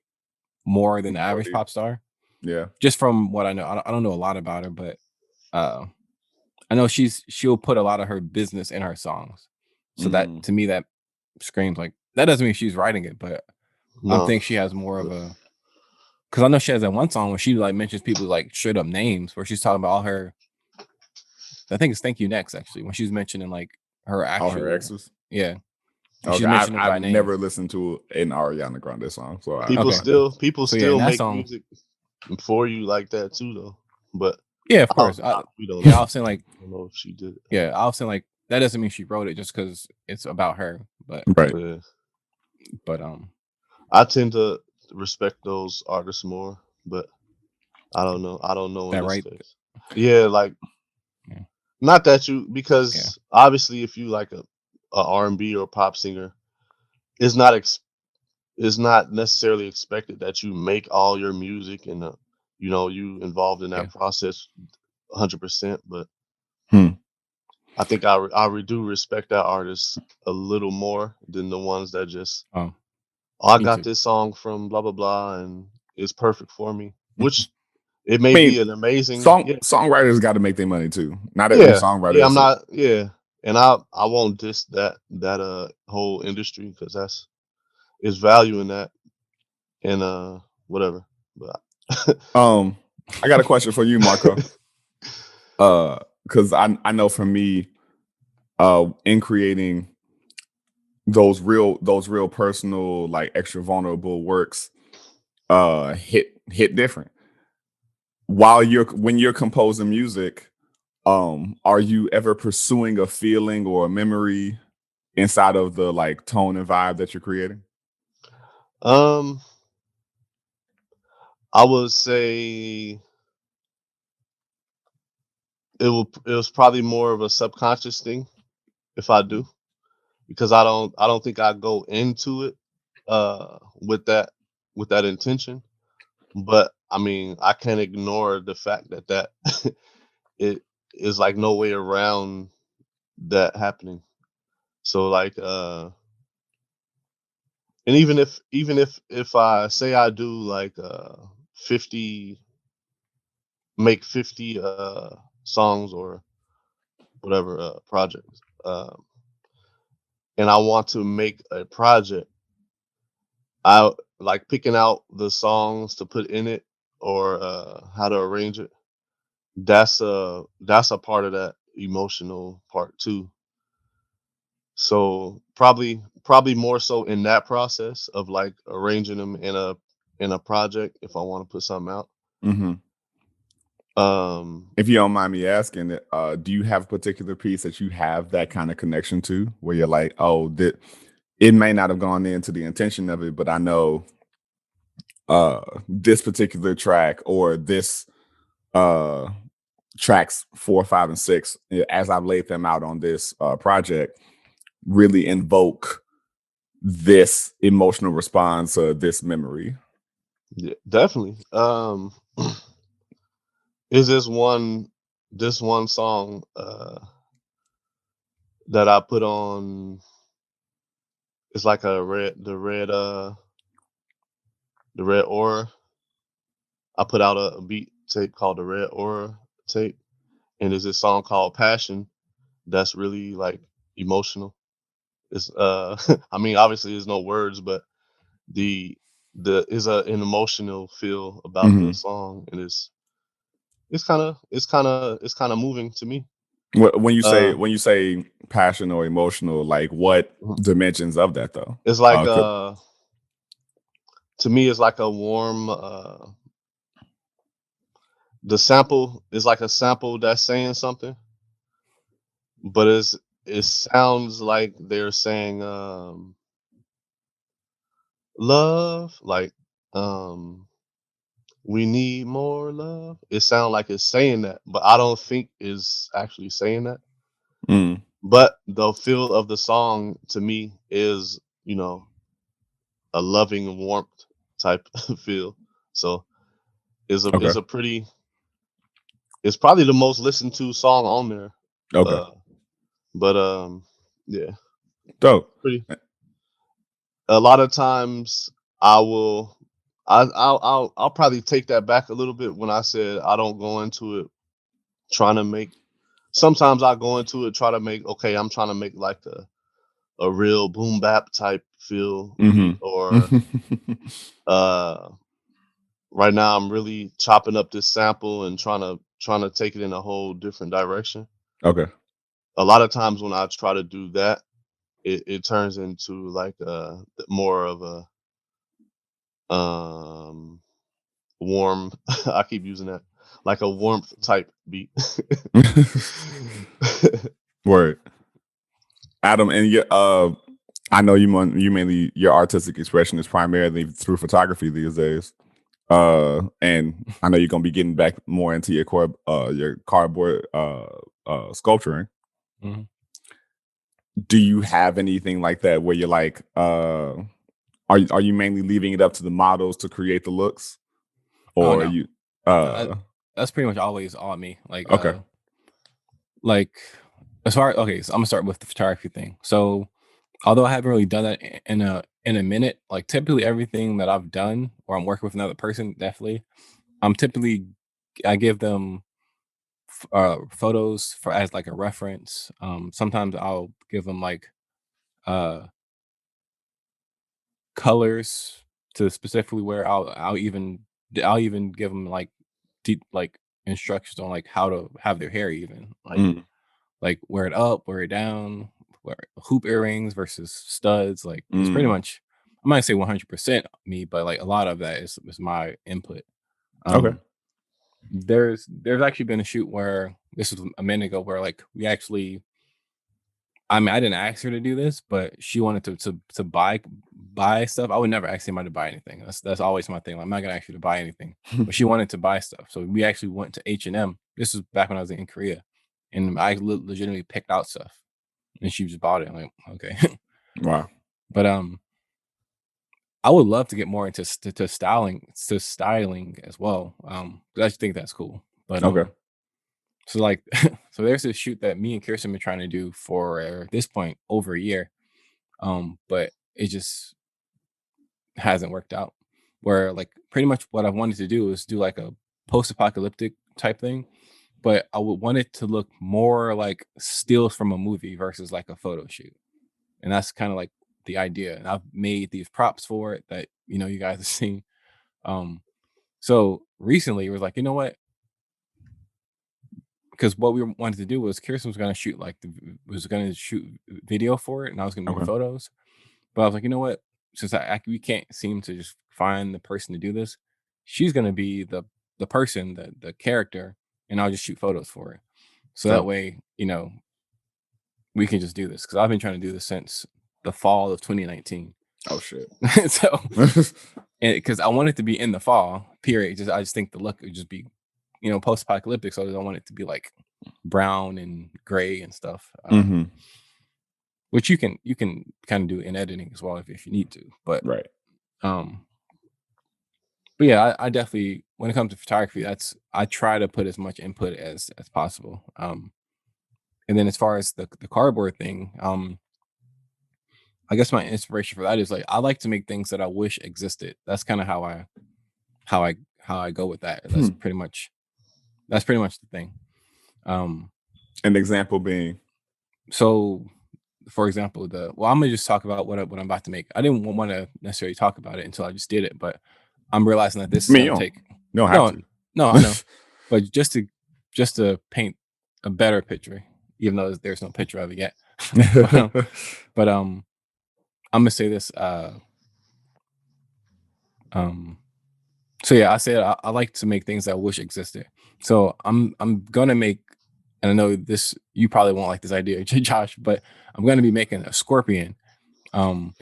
more than the average pop star. Yeah, just from what I know, I don't know a lot about her, but I know she'll put a lot of her business in her songs. So that to me that screams like that doesn't mean she's writing it, but I think she has more of a, because I know she has that one song where she like mentions people like straight up names where she's talking about all her. I think it's "Thank You Next" actually when she's mentioning like her actual all her exes. Yeah. Okay, I've never listened to an Ariana Grande song, so people still make music for you like that too, though. But yeah, of course, we don't. Yeah, I was saying like I don't know if she did it. Yeah, I was saying like that doesn't mean she wrote it just because it's about her, but right. But I tend to respect those artists more, but I don't know. I don't know in this case. Yeah, like not that because obviously if you like a R&B or pop singer, it's not necessarily expected that you make all your music and you involved in that process 100%. But I think I do respect that artist a little more than the ones that just I got this song from blah blah blah and it's perfect for me, which it may be an amazing songwriters got to make their money too. Not every songwriter. Yeah, I'm not. Yeah, and I won't diss that whole industry because it's value in that and whatever. But I got a question for you, Marco. Because I know for me, in creating those real personal, like extra vulnerable works hit different. When you're composing music, are you ever pursuing a feeling or a memory inside of the like tone and vibe that you're creating? Um, I would say it was probably more of a subconscious thing if I do, because I don't think I go into it with that intention. But I mean, I can't ignore the fact that it is like no way around that happening. So like and even if I say I do like 50 make 50 songs or whatever projects, and I want to make a project, I like picking out the songs to put in it or how to arrange it. That's a part of that emotional part too. So probably more so in that process of like arranging them in a project if I want to put something out. Mm-hmm. Um If you don't mind me asking, do you have a particular piece that you have that kind of connection to, where you're like, oh, that it may not have gone into the intention of it, but I know this particular track or this uh tracks 4, 5, and 6, as I've laid them out on this project, really invoke this emotional response or this memory. yeah, definitely. Is this one song that I put on, it's like the red aura. I put out a beat tape called the Red Aura tape, and there's this song called Passion that's really like emotional. It's I mean obviously there's no words, but the the is an emotional feel about the Mm-hmm. song, and it's kind of moving to me. When you say Uh, passion or emotional, like what mhm. dimensions of that though? It's like Could, to me it's like a warm the sample is like a sample that's saying something, but it sounds like they're saying love, like um we need more love. It sounds like it's saying that, but I don't think is actually saying that. mm, But the feel of the song to me is, a loving warmth type feel. So is a okay, is a pretty it's probably the most listened to song on there. okay, Uh but yeah, dope. pretty a lot of times I will I'll probably take that back a little bit when I said I don't go into it trying to make. Sometimes I go into it try to make, okay, I'm trying to make like a real boom bap type feel beat, or Mm-hmm. uh right now I'm really chopping up this sample and trying to take it in a whole different direction. Okay. A lot of times when I try to do that, it turns into like more of a warm I keep using that, like a warmth type beat. Word. Adam, and I know you mainly your artistic expression is primarily through photography these days. And I know you're gonna be getting back more into your cardboard sculpturing. Mhm. Do you have anything like that where you're like, are you mainly leaving it up to the models to create the looks, Oh or no, you uh, that's pretty much always on me. okay. Like as far okay, so I'm gonna start with the photography thing. So although I haven't really done that in a minute, like typically everything that I've done or I'm working with another person, definitely, I'm typically I give them photos for as like a reference. Sometimes I'll give them like uh colors to specifically where I'll even give them like deep like instructions on like how to have their hair, even Mm, like wear it up, wear it down, hoop earrings versus studs. Like it's pretty much, I might say 100% me, but like a lot of that is my input. Okay. There's actually been a shoot where this was a minute ago where like we actually, I mean, I didn't ask her to do this, but she wanted to buy stuff. I would never ask anybody to buy anything. That's always my thing. Like, I'm not gonna ask you to buy anything, but she wanted to buy stuff, so we actually went to H&M. This was back when I was in Korea, and I legitimately picked out stuff, and she just bought it. I'm like, okay, Wow. but I would love to get more into styling as well. I just think that's cool. But Okay. so like, so there's this shoot that me and Kirsten been trying to do for at this point over a year. But it just hasn't worked out. Where like pretty much what I wanted to do is do like a post-apocalyptic type thing, but I would want it to look more like stills from a movie versus like a photo shoot. And that's kind of like the idea. And I've made these props for it that you guys have seen. So recently it was like, you know what? Because what we wanted to do was Kirsten was going to shoot video for it, and I was going to do Okay. photos. But I was like, you know what? Since we can't seem to just find the person to do this, she's going to be the person, the character, and I'll just shoot photos for her. So that way, we can just do this, because I've been trying to do this since the fall of 2019. Oh shit. So, because I want it to be in the fall, period. I just think the look would just be, post-apocalyptic. So I don't want it to be like brown and gray and stuff. Which you can kind of do in editing as well if you need to. But right. But yeah, I definitely, when it comes to photography, I try to put as much input as possible. And then as far as the cardboard thing, I guess my inspiration for that is like I like to make things that I wish existed. That's kind of how I go with that. That's pretty much the thing. An example being, so for example, I'm gonna just talk about what I'm about to make. I didn't want to necessarily talk about it until I just did it, but I'm realizing that this is gonna take. You don't have to. No, I know, but just to paint a better picture, even though there's no picture of it yet. but I'm gonna say this. So yeah, I said I like to make things that I wish existed. So I'm gonna make, and I know this, you probably won't like this idea, Josh, but I'm gonna be making a scorpion. But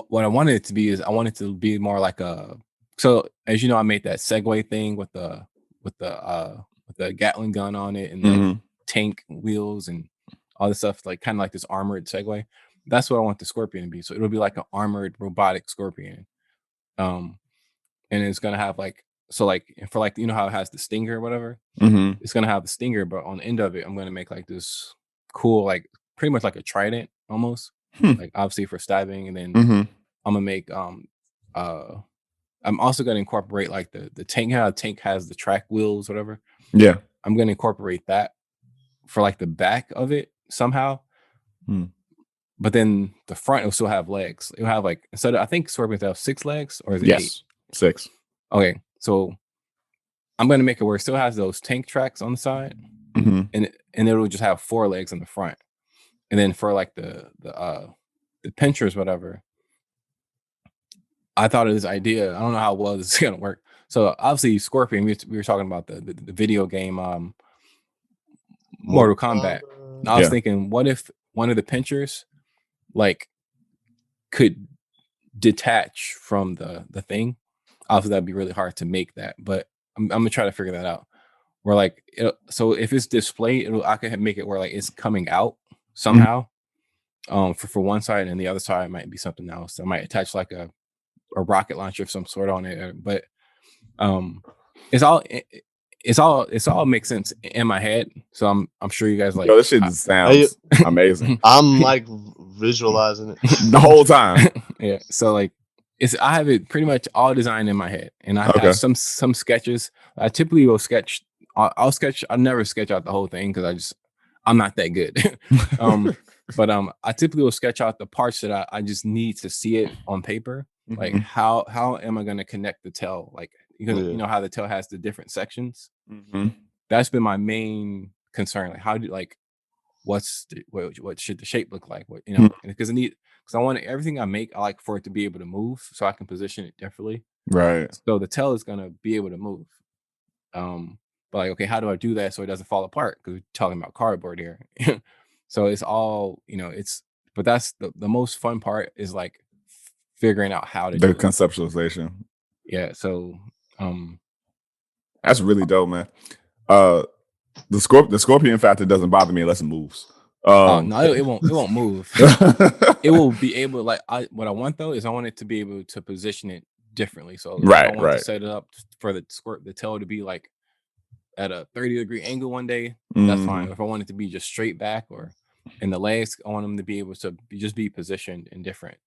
what I wanted it to be is I wanted it to be more like a. So as you know, I made that Segway thing with the Gatling gun on it and the tank wheels and all this stuff, like kind of like this armored Segway. That's what I want the scorpion to be. So it'll be like an armored robotic scorpion. And it's gonna have like, so like for like, how it has the stinger or whatever. It's gonna have the stinger, but on the end of it, I'm gonna make like this cool, like pretty much like a trident almost, like obviously for stabbing. And then I'm gonna make I'm also gonna incorporate like the tank. How a tank has the track wheels, whatever. Yeah, I'm gonna incorporate that for like the back of it somehow. But then the front will still have legs. It'll have like, instead of, I think scorpions have 6 legs, or is it 8? 6. Okay, so I'm gonna make it where it still has those tank tracks on the side, and it'll just have 4 legs on the front. And then for like the pinchers, whatever, I thought of this idea. I don't know how well this is gonna work. So obviously, Scorpion. We were talking about the video game, Mortal Kombat. And I was thinking, what if one of the pinchers, like, could detach from the thing? Obviously, that'd be really hard to make that, but I'm gonna try to figure that out. Where like, so if it's displayed, I can make it where like it's coming out somehow. For one side, and the other side might be something else. I might attach like a rocket launcher of some sort on it, but it's all makes sense in my head. So I'm sure you guys like. Yo, this shit just sounds amazing. I'm like visualizing it the whole time. Yeah. So like, I have it pretty much all designed in my head, and I have some sketches. I typically will sketch. I'll sketch. I never sketch out the whole thing because I'm not that good. But I typically will sketch out the parts that I just need to see it on paper. Like how am I going to connect the tail? Like, you know how the tail has the different sections. That's been my main concerned. Like, how do like what should the shape look like? What you know, because I want everything I make. I like for it to be able to move, so I can position it differently. Right. So the tail is gonna be able to move. But like, okay, how do I do that so it doesn't fall apart? Because we're talking about cardboard here. So it's all, but that's the most fun part is like figuring out how to The do it. conceptualization. Yeah. So that's really dope, man. The scorpion factor doesn't bother me unless it moves. No, it won't move. It will be able, like, what I want though is I want it to be able to position it differently. So if I want to set it up for the tail to be like at a 30-degree angle one day, that's fine. If I want it to be just straight back, or in the legs, I want them to be able to just be positioned in different,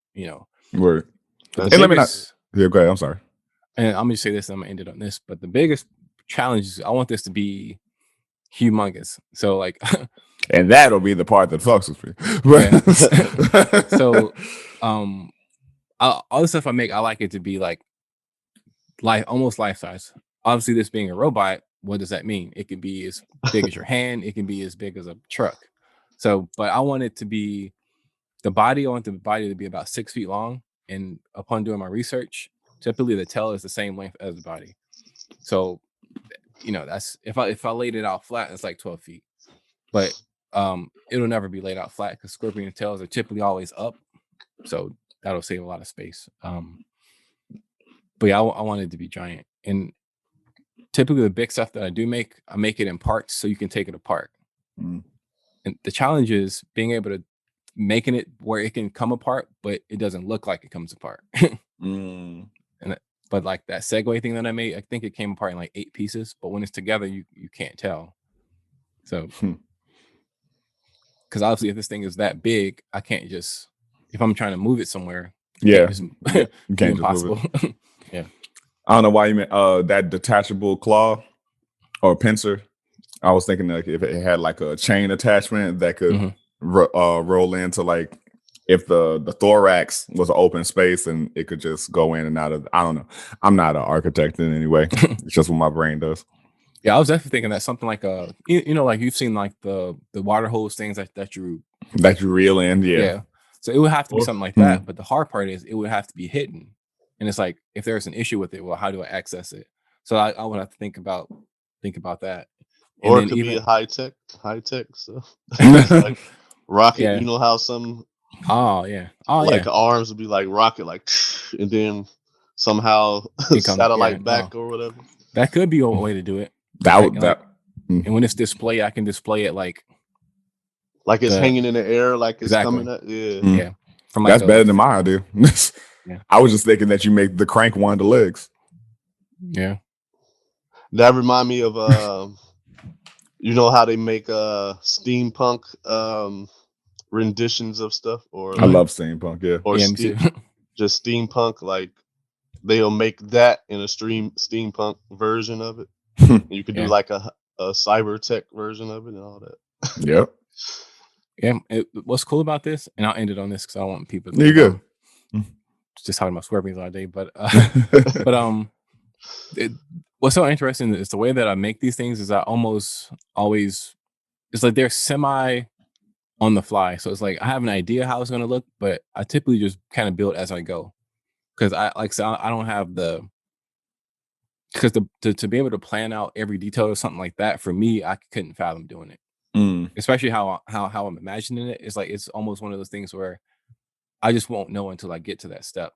Word. But let me not. Yeah, go ahead. I'm sorry. And I'm gonna just say this, and I'm gonna end it on this. But the biggest challenge is I want this to be humongous. So like, and that'll be the part that fucks with me. So, all the stuff I make, I like it to be like almost life size. Obviously, this being a robot, what does that mean? It can be as big as your hand. It can be as big as a truck. So, but I want it to be I want the body to be about 6 feet long. And upon doing my research, typically the tail is the same length as the body. So, that's if I laid it out flat, it's like 12 feet. But it'll never be laid out flat because scorpion tails are typically always up. So that'll save a lot of space. But yeah, I want it to be giant. And typically the big stuff that I do make, I make it in parts so you can take it apart. And the challenge is being able to making it where it can come apart, but it doesn't look like it comes apart. But like that Segway thing that I made, I think it came apart in like 8 pieces, but when it's together, you can't tell. So, because obviously if this thing is that big, I can't just, if I'm trying to move it somewhere, you can't impossible. Yeah. I don't know why you meant that detachable claw or pincer. I was thinking like if it had like a chain attachment that could roll into, like, if the thorax was an open space and it could just go in and out of. I don't know. I'm not an architect in any way. It's just what my brain does. Yeah, I was definitely thinking that something like like you've seen like the water hose things that you reel in. Yeah. So it would have to be something like that. But the hard part is it would have to be hidden. And it's like, if there's an issue with it, well, how do I access it? So I would have to think about that. And or it could be high tech stuff. Like rocket. Yeah. You know how some arms would be like rocket, like, and then somehow satellite back or whatever. That could be a way to do it. And when it's display, I can display it like it's hanging in the air, like it's coming up. Yeah. From that's better than my idea. I was just thinking that you make the crank one of the legs. Yeah. That remind me of you know how they make steampunk renditions of stuff, or I love steampunk, or just steampunk, like they'll make that in a steampunk version of it. You could do like a cyber tech version of it and all that. Yep. Yeah. What's cool about this, and I'll end it on this because I want people to. You're good. Just talking about scorpions all day, but what's so interesting is the way that I make these things is I almost always, it's like they're semi on the fly. So it's like I have an idea how it's going to look, but I typically just kind of build as I go. Because I don't have because to be able to plan out every detail or something like that, for me, I couldn't fathom doing it. Especially how I'm imagining it. It's like, it's almost one of those things where I just won't know until I get to that step.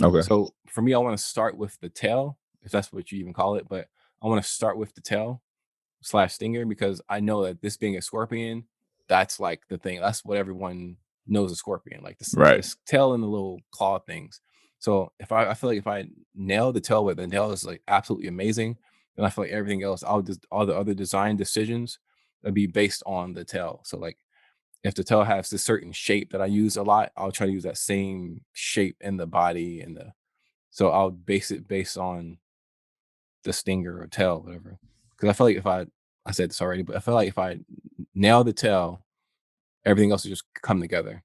Okay. So for me, I want to start with the tail, if that's what you even call it, but I want to start with the tail / stinger, because I know that this being a scorpion, that's like the thing. That's what everyone knows a scorpion, like this tail and the little claw things. So if I feel like if I nail the tail, where the nail is like absolutely amazing, then I feel like everything else, all the other design decisions would be based on the tail. So like, if the tail has this certain shape that I use a lot, I'll try to use that same shape in the body so I'll base it based on the stinger or tail, whatever. Because I feel like if I said this already, but I feel like if I nail the tail, everything else will just come together.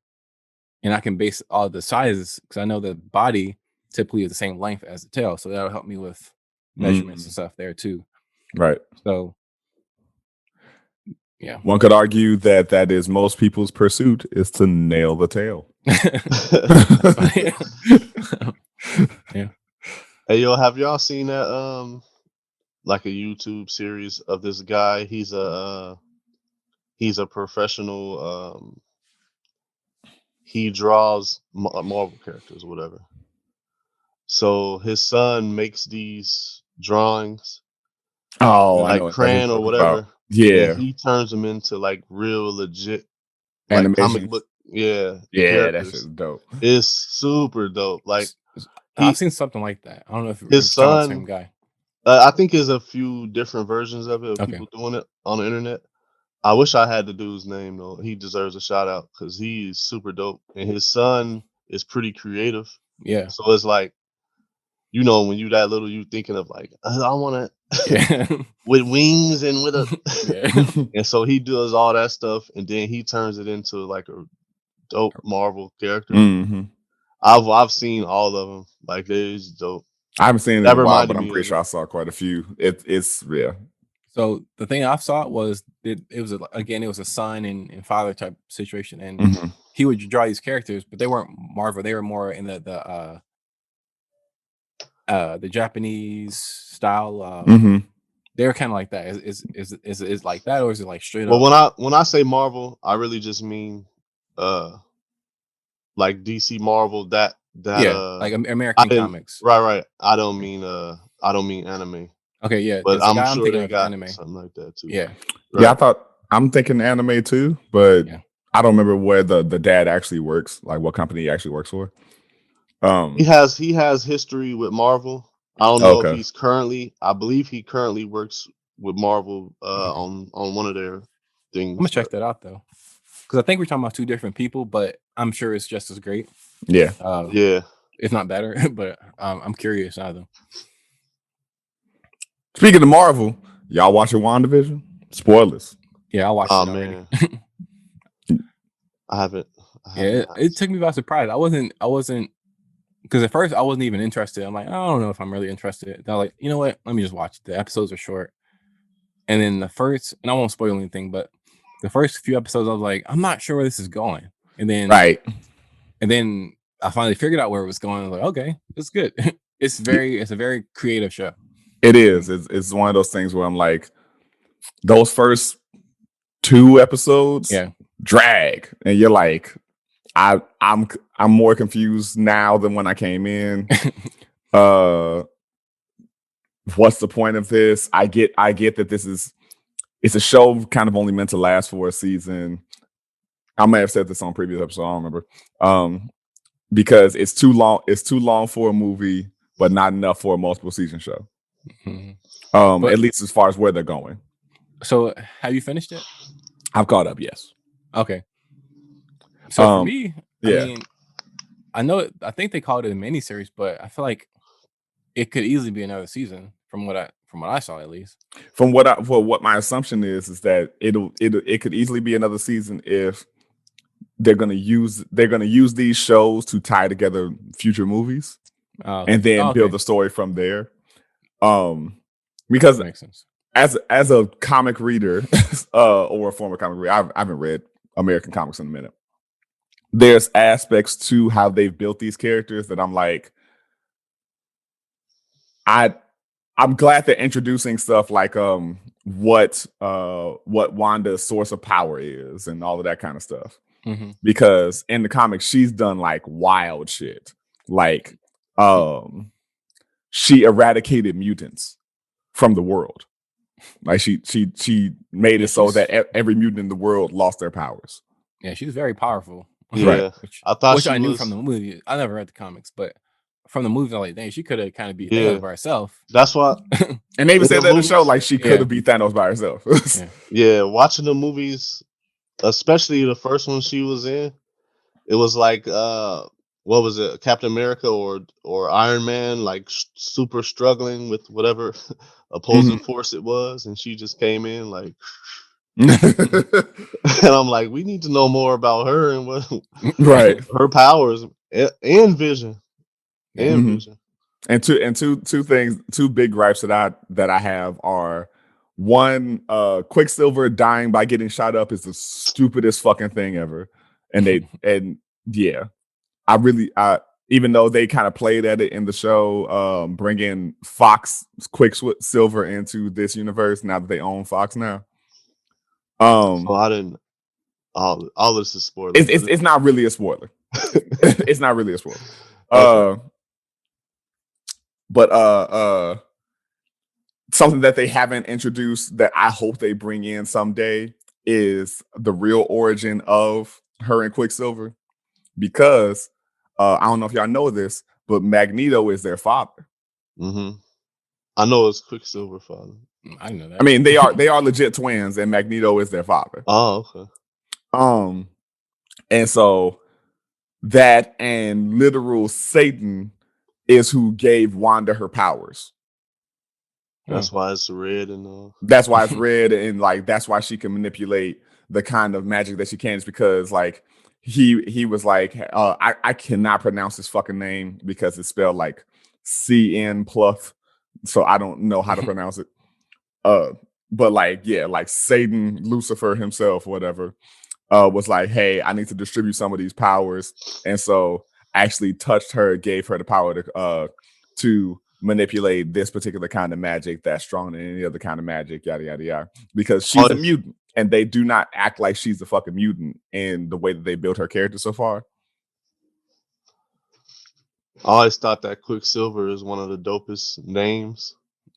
And I can base all the sizes, because I know the body typically is the same length as the tail. So that'll help me with measurements and stuff there too. Right. So Yeah. One could argue that is most people's pursuit is to nail the tail. Yeah. Hey, yo, have y'all seen that like a YouTube series of this guy? He's a professional. He draws Marvel characters or whatever. So his son makes these drawings, Oh, I like know what you're crayon or talking whatever, about. Yeah, and he turns them into like real legit, like comic animation. book, Yeah, that shit's characters. dope. It's super dope. Like I've he, seen something like that. I don't know if you're his talking about the same son. guy. I think there's a few different versions of it of Okay. people doing it on the internet. I wish I had the dude's name though. He deserves a shout out because he's super dope, and his son is pretty creative. Yeah. So it's like, you know, when you that little, you thinking of like, I want to Yeah. with wings and with a, Yeah. and so he does all that stuff, and then he turns it into like a dope Marvel character. Mm-hmm. I've seen all of them. Like it's dope. I haven't seen it That in a while, reminded but I'm me pretty of sure it. I saw quite a few. It's yeah. So the thing I saw was it was again, it was a son and father type situation, and Mm-hmm. he would draw these characters, but they weren't Marvel. They were more in the Japanese style. Mm-hmm. They were kind of like that. Is like that, or is it like straight Well, up? when I say Marvel, I really just mean like DC Marvel. Yeah, like I American didn't comics. right. I don't mean anime, Okay, yeah, but because the I'm guy I'm sure thinking they of got anime. something like that too. Yeah, Yeah, Right. I'm thinking anime too, but yeah. I don't remember where the dad actually works, like what company he actually works for. He has history with Marvel. I don't know if Okay. he's currently. I believe he currently works with Marvel Okay. on one of their things. I'm gonna check that out though, because I think we're talking about two different people, but I'm sure it's just as great. Yeah. Yeah. If not better. But I'm curious either. Speaking of Marvel, y'all watching WandaVision? Spoilers. Yeah, I watched Oh it already. man, I haven't. Yeah, it took me by surprise. I wasn't because at first I wasn't even interested. I'm like, I don't know if I'm really interested. Then I'm like, you know what? Let me just watch it. The episodes are short. And then and I won't spoil anything, but the first few episodes, I was like, I'm not sure where this is going. And then I finally figured out where it was going. I was like, okay, it's good. It's a very creative show. It is. It's one of those things where I'm like, those first 2 episodes drag, and you're like, I'm more confused now than when I came in. What's the point of this? I get that it's a show kind of only meant to last for a season. I may have said this on previous episode, I don't remember. Because it's too long for a movie, but not enough for a multiple season show. Mm-hmm. At least as far as where they're going. So have you finished it? I've caught up, yes. Okay. So for me, yeah. I mean, I think they called it a miniseries, but I feel like it could easily be another season from what I saw, at least. From what my assumption is that it could easily be another season if they're gonna use these shows to tie together future movies, and then build the story from there. Because that makes sense. As a comic reader, or a former comic reader, I haven't read American comics in a minute. There's aspects to how they've built these characters that I'm like, I'm glad they're introducing stuff like what Wanda's source of power is and all of that kind of stuff. Mm-hmm. Because in the comics, she's done like wild shit. Like she eradicated mutants from the world. Like she made it so that every mutant in the world lost their powers. Yeah, she's very powerful. Yeah, right. Which I knew from the movie. I never read the comics, but from the movie, I'm like, dang, she could have kind of beat Thanos by herself. That's why. And they even said that in the show, like she could have beat Thanos by herself. Yeah, watching the movies, especially the first one she was in, it was like what was it, Captain America or Iron Man, like super struggling with whatever opposing force it was, and she just came in like, and I'm like, we need to know more about her and what her powers and Vision. And Vision. And two things, two big gripes that I have are, one, Quicksilver dying by getting shot up is the stupidest fucking thing ever. And yeah, I even though they kind of played at it in the show, bringing Fox Quicksilver into this universe now that they own Fox now. So I didn't. All this is spoilers. It's not really a spoiler. It's not really a spoiler. Okay. But something that they haven't introduced that I hope they bring in someday is the real origin of her and Quicksilver, because I don't know if y'all know this, but Magneto is their father. Mm-hmm. I know it's Quicksilver father. I know that. I mean, they are legit twins, and Magneto is their father. Oh, okay. And so that and literal Satan is who gave Wanda her powers. That's why it's red and That's why it's red, and like that's why she can manipulate the kind of magic that she can. Is because like he was like, I cannot pronounce his fucking name because it's spelled like CN plus, so I don't know how to pronounce it. But like, yeah, like Satan, Lucifer himself, whatever, was like, hey, I need to distribute some of these powers, and so actually touched her, gave her the power to manipulate this particular kind of magic that's stronger than any other kind of magic, yada yada yada. Because she's a mutant, and they do not act like she's a fucking mutant in the way that they built her character so far. I always thought that Quicksilver is one of the dopest names.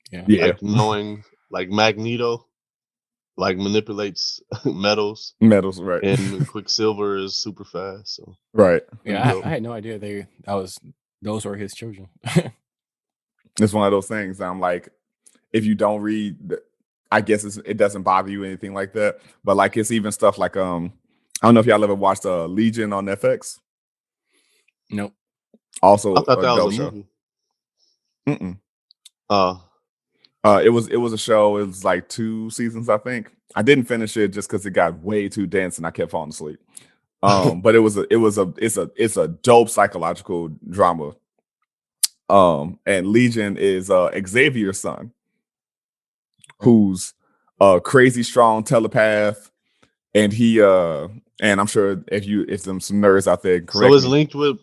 Yeah. Like knowing like Magneto like manipulates metals, right? And Quicksilver is super fast. So right. Yeah, I had no idea those were his children. It's one of those things. I'm like, if you don't read, I guess it doesn't bother you or anything like that. But like, it's even stuff like I don't know if y'all ever watched Legion on FX. Nope. Also, I thought that was a show. movie. It was a show. It was like 2 seasons, I think. I didn't finish it just because it got way too dense and I kept falling asleep. But it's a dope psychological drama. And Legion is Xavier's son, who's a crazy strong telepath, and he and I'm sure if some nerds out there correct so it's me, linked with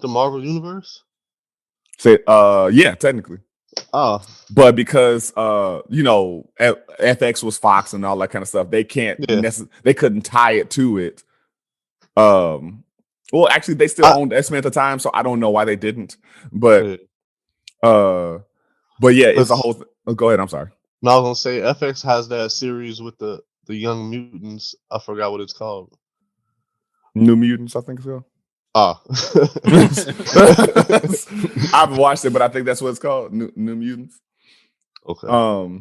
the Marvel universe. Say yeah, technically. Oh, but because FX was Fox and all that kind of stuff, they can't they couldn't tie it to it. Well, actually, they still owned X-Men at the time, so I don't know why they didn't. But yeah, it's a whole. Go ahead. I'm sorry. No, I was gonna say FX has that series with the Young Mutants. I forgot what it's called. New Mutants, I think so. I haven't watched it, but I think that's what it's called. New Mutants. Okay. I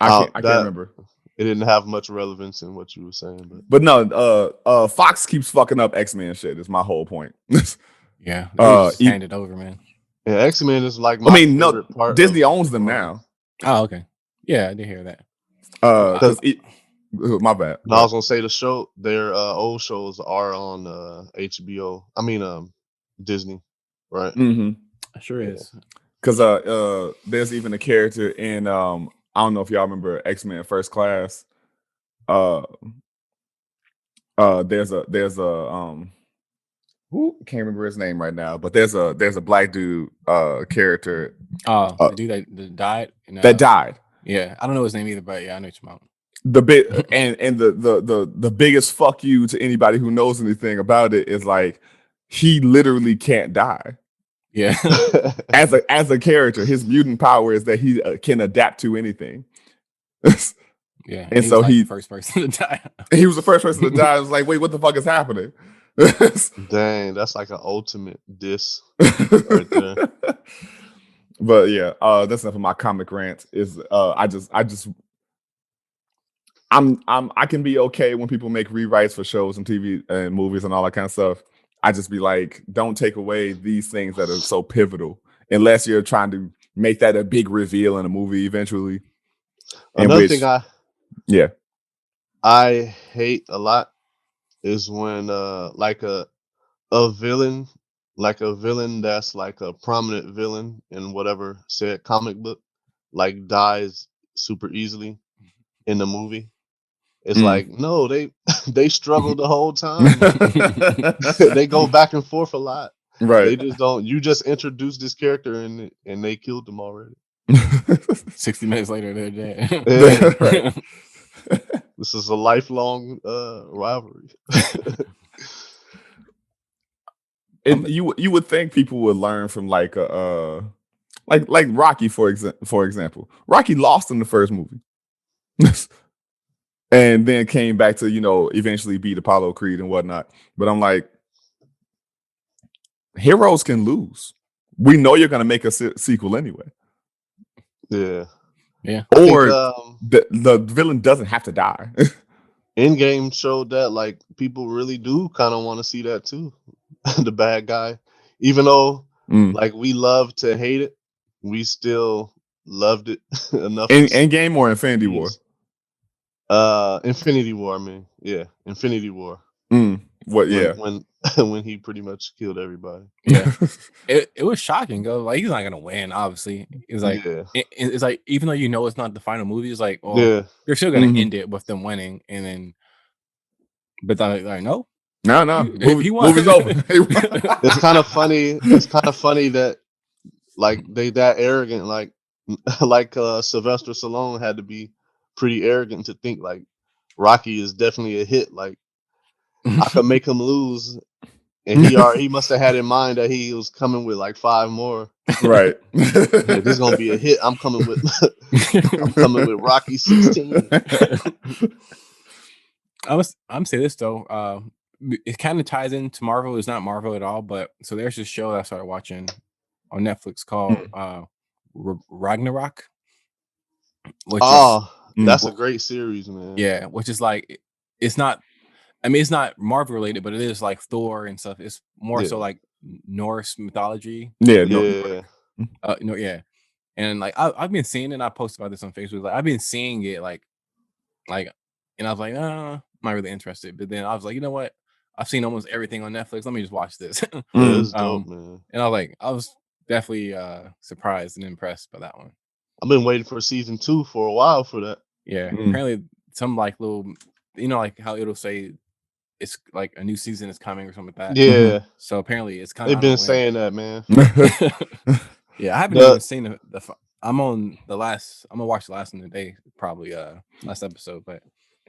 can't remember. It didn't have much relevance in what you were saying, but no, Fox keeps fucking up X-Men shit. Is my whole point. Yeah, just hand it over, man. Yeah, X-Men is like my favorite part. Disney owns them now. Oh, okay. Yeah, I did hear that. My bad. No, I was gonna say the show. Their old shows are on HBO. I mean, Disney, right? Mm-hmm. Sure is. Because there's even a character in I don't know if y'all remember X-Men First Class. There's a can't remember his name right now, but there's a black dude character. The dude that died. That died. Yeah, I don't know his name either, but yeah, I know what you're about. The bit and the biggest fuck you to anybody who knows anything about it is like he literally can't die. Yeah. as a character, his mutant power is that he can adapt to anything. Yeah, and so he was the first person to die. He was the first person to die. I was like, wait, what the fuck is happening? Dang, that's like an ultimate diss right there. But yeah, that's enough of my comic rant. Is I can be okay when people make rewrites for shows and TV and movies and all that kind of stuff. I just be like, don't take away these things that are so pivotal unless you're trying to make that a big reveal in a movie eventually. Another thing I hate a lot is when like a villain, that's like a prominent villain in whatever said comic book, like dies super easily in the movie. It's like, no, they struggled the whole time. They go back and forth a lot. Right. They just don't. You just introduced this character and they killed them already. 60 minutes later, they're dead. Yeah. Right. This is a lifelong rivalry. And you would think people would learn from like Rocky for example. Rocky lost in the first movie. And then came back to, eventually beat Apollo Creed and whatnot. But I'm like, heroes can lose. We know you're going to make a sequel anyway. Yeah. Or the villain doesn't have to die. Endgame showed that like people really do kind of want to see that too. The bad guy, even though like we love to hate it, we still loved it enough. Endgame or Infinity War? Infinity War. I mean, yeah, Infinity War. What? Yeah, when he pretty much killed everybody. Yeah, it was shocking. Go like he's not gonna win. Obviously, it's like it's like even though it's not the final movie, it's like they're still gonna end it with them winning, and then but then like no, he won. Movie's over. It's kind of funny. It's kind of funny that like they that arrogant, like Sylvester Stallone had to be pretty arrogant to think like Rocky is definitely a hit. Like I could make him lose, and he must have had in mind that he was coming with like 5 more. Right. This is gonna be a hit. I'm coming with Rocky 16. I'm saying this though. It kind of ties into Marvel. It's not Marvel at all, but so there's this show that I started watching on Netflix called Ragnarok. That's a great series, man. Yeah, which is like it's not Marvel related, but it is like Thor and stuff. It's more so like Norse mythology. Yeah. And like I've been seeing it, and I posted about this on Facebook. Like I've been seeing it like and I was like, I'm not really interested. But then I was like, you know what? I've seen almost everything on Netflix. Let me just watch this. It's dope, man. And I was definitely surprised and impressed by that one. I've been waiting for season 2 for a while for that. Yeah. Apparently some like little, like how it'll say it's like a new season is coming or something like that. Yeah. So apparently it's kind of. They've been saying that, man. Yeah, I haven't even seen the. I'm gonna watch the last one today, probably last episode, but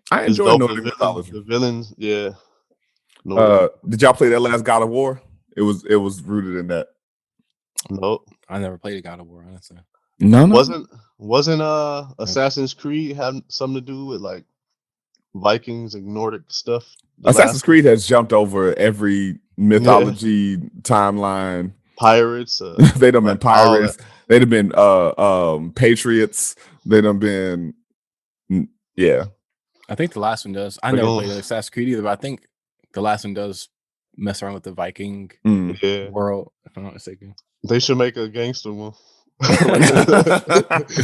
I enjoy the villains. Yeah. Did y'all play that last God of War? It was rooted in that. Nope. I never played a God of War, honestly. No. Wasn't Assassin's Creed have something to do with like Vikings and Nordic stuff? Assassin's Creed has jumped over every mythology timeline. Pirates. They'd have been pirates. They'd have been patriots. They'd have been I think the last one does. I never played Assassin's Creed either, but I think the last one does mess around with the Viking world, if I'm not mistaken. They should make a gangster one.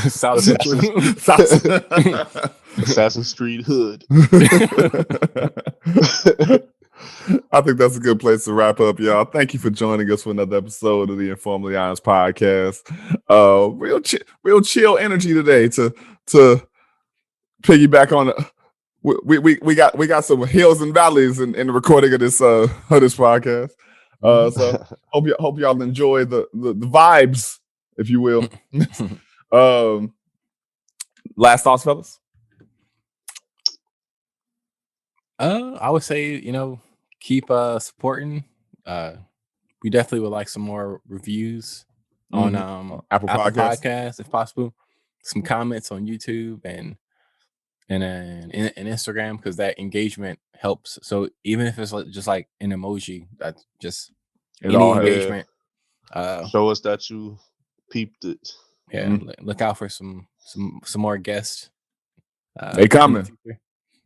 Assassin's Creed Hood. I think that's a good place to wrap up, y'all. Thank you for joining us for another episode of the InforMILLy Honest podcast. Real chill energy today to piggyback on. We got some hills and valleys in the recording of this podcast. So hope y'all enjoy the vibes, if you will. Last thoughts, fellas? I would say, keep supporting. We definitely would like some more reviews on Apple Podcasts if possible. Some comments on YouTube and Instagram, because that engagement helps. So even if it's just like an emoji, that's just any engagement. Show us that you peeped it. Yeah, look out for some more guests. They coming.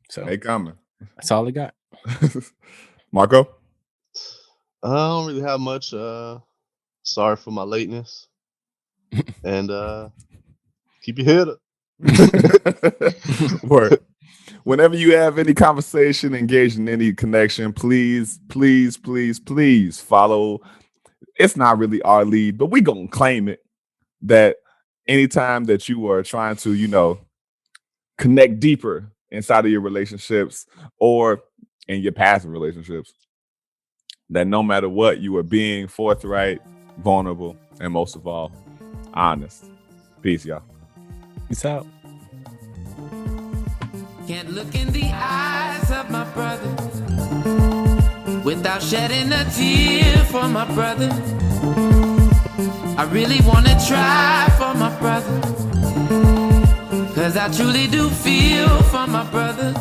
So they coming. That's all I got. Marco? I don't really have much. Sorry for my lateness. And keep your head up. Word. Whenever you have any conversation, engage in any connection, please follow. It's not really our lead, but we gonna claim it that anytime that you are trying to, connect deeper inside of your relationships or in your past relationships. That no matter what, you are being forthright, vulnerable, and most of all, honest. Peace, y'all. Peace out. Can't look in the eyes of my brother without shedding a tear for my brother. I really wanna try for my brother, 'cause I truly do feel for my brother.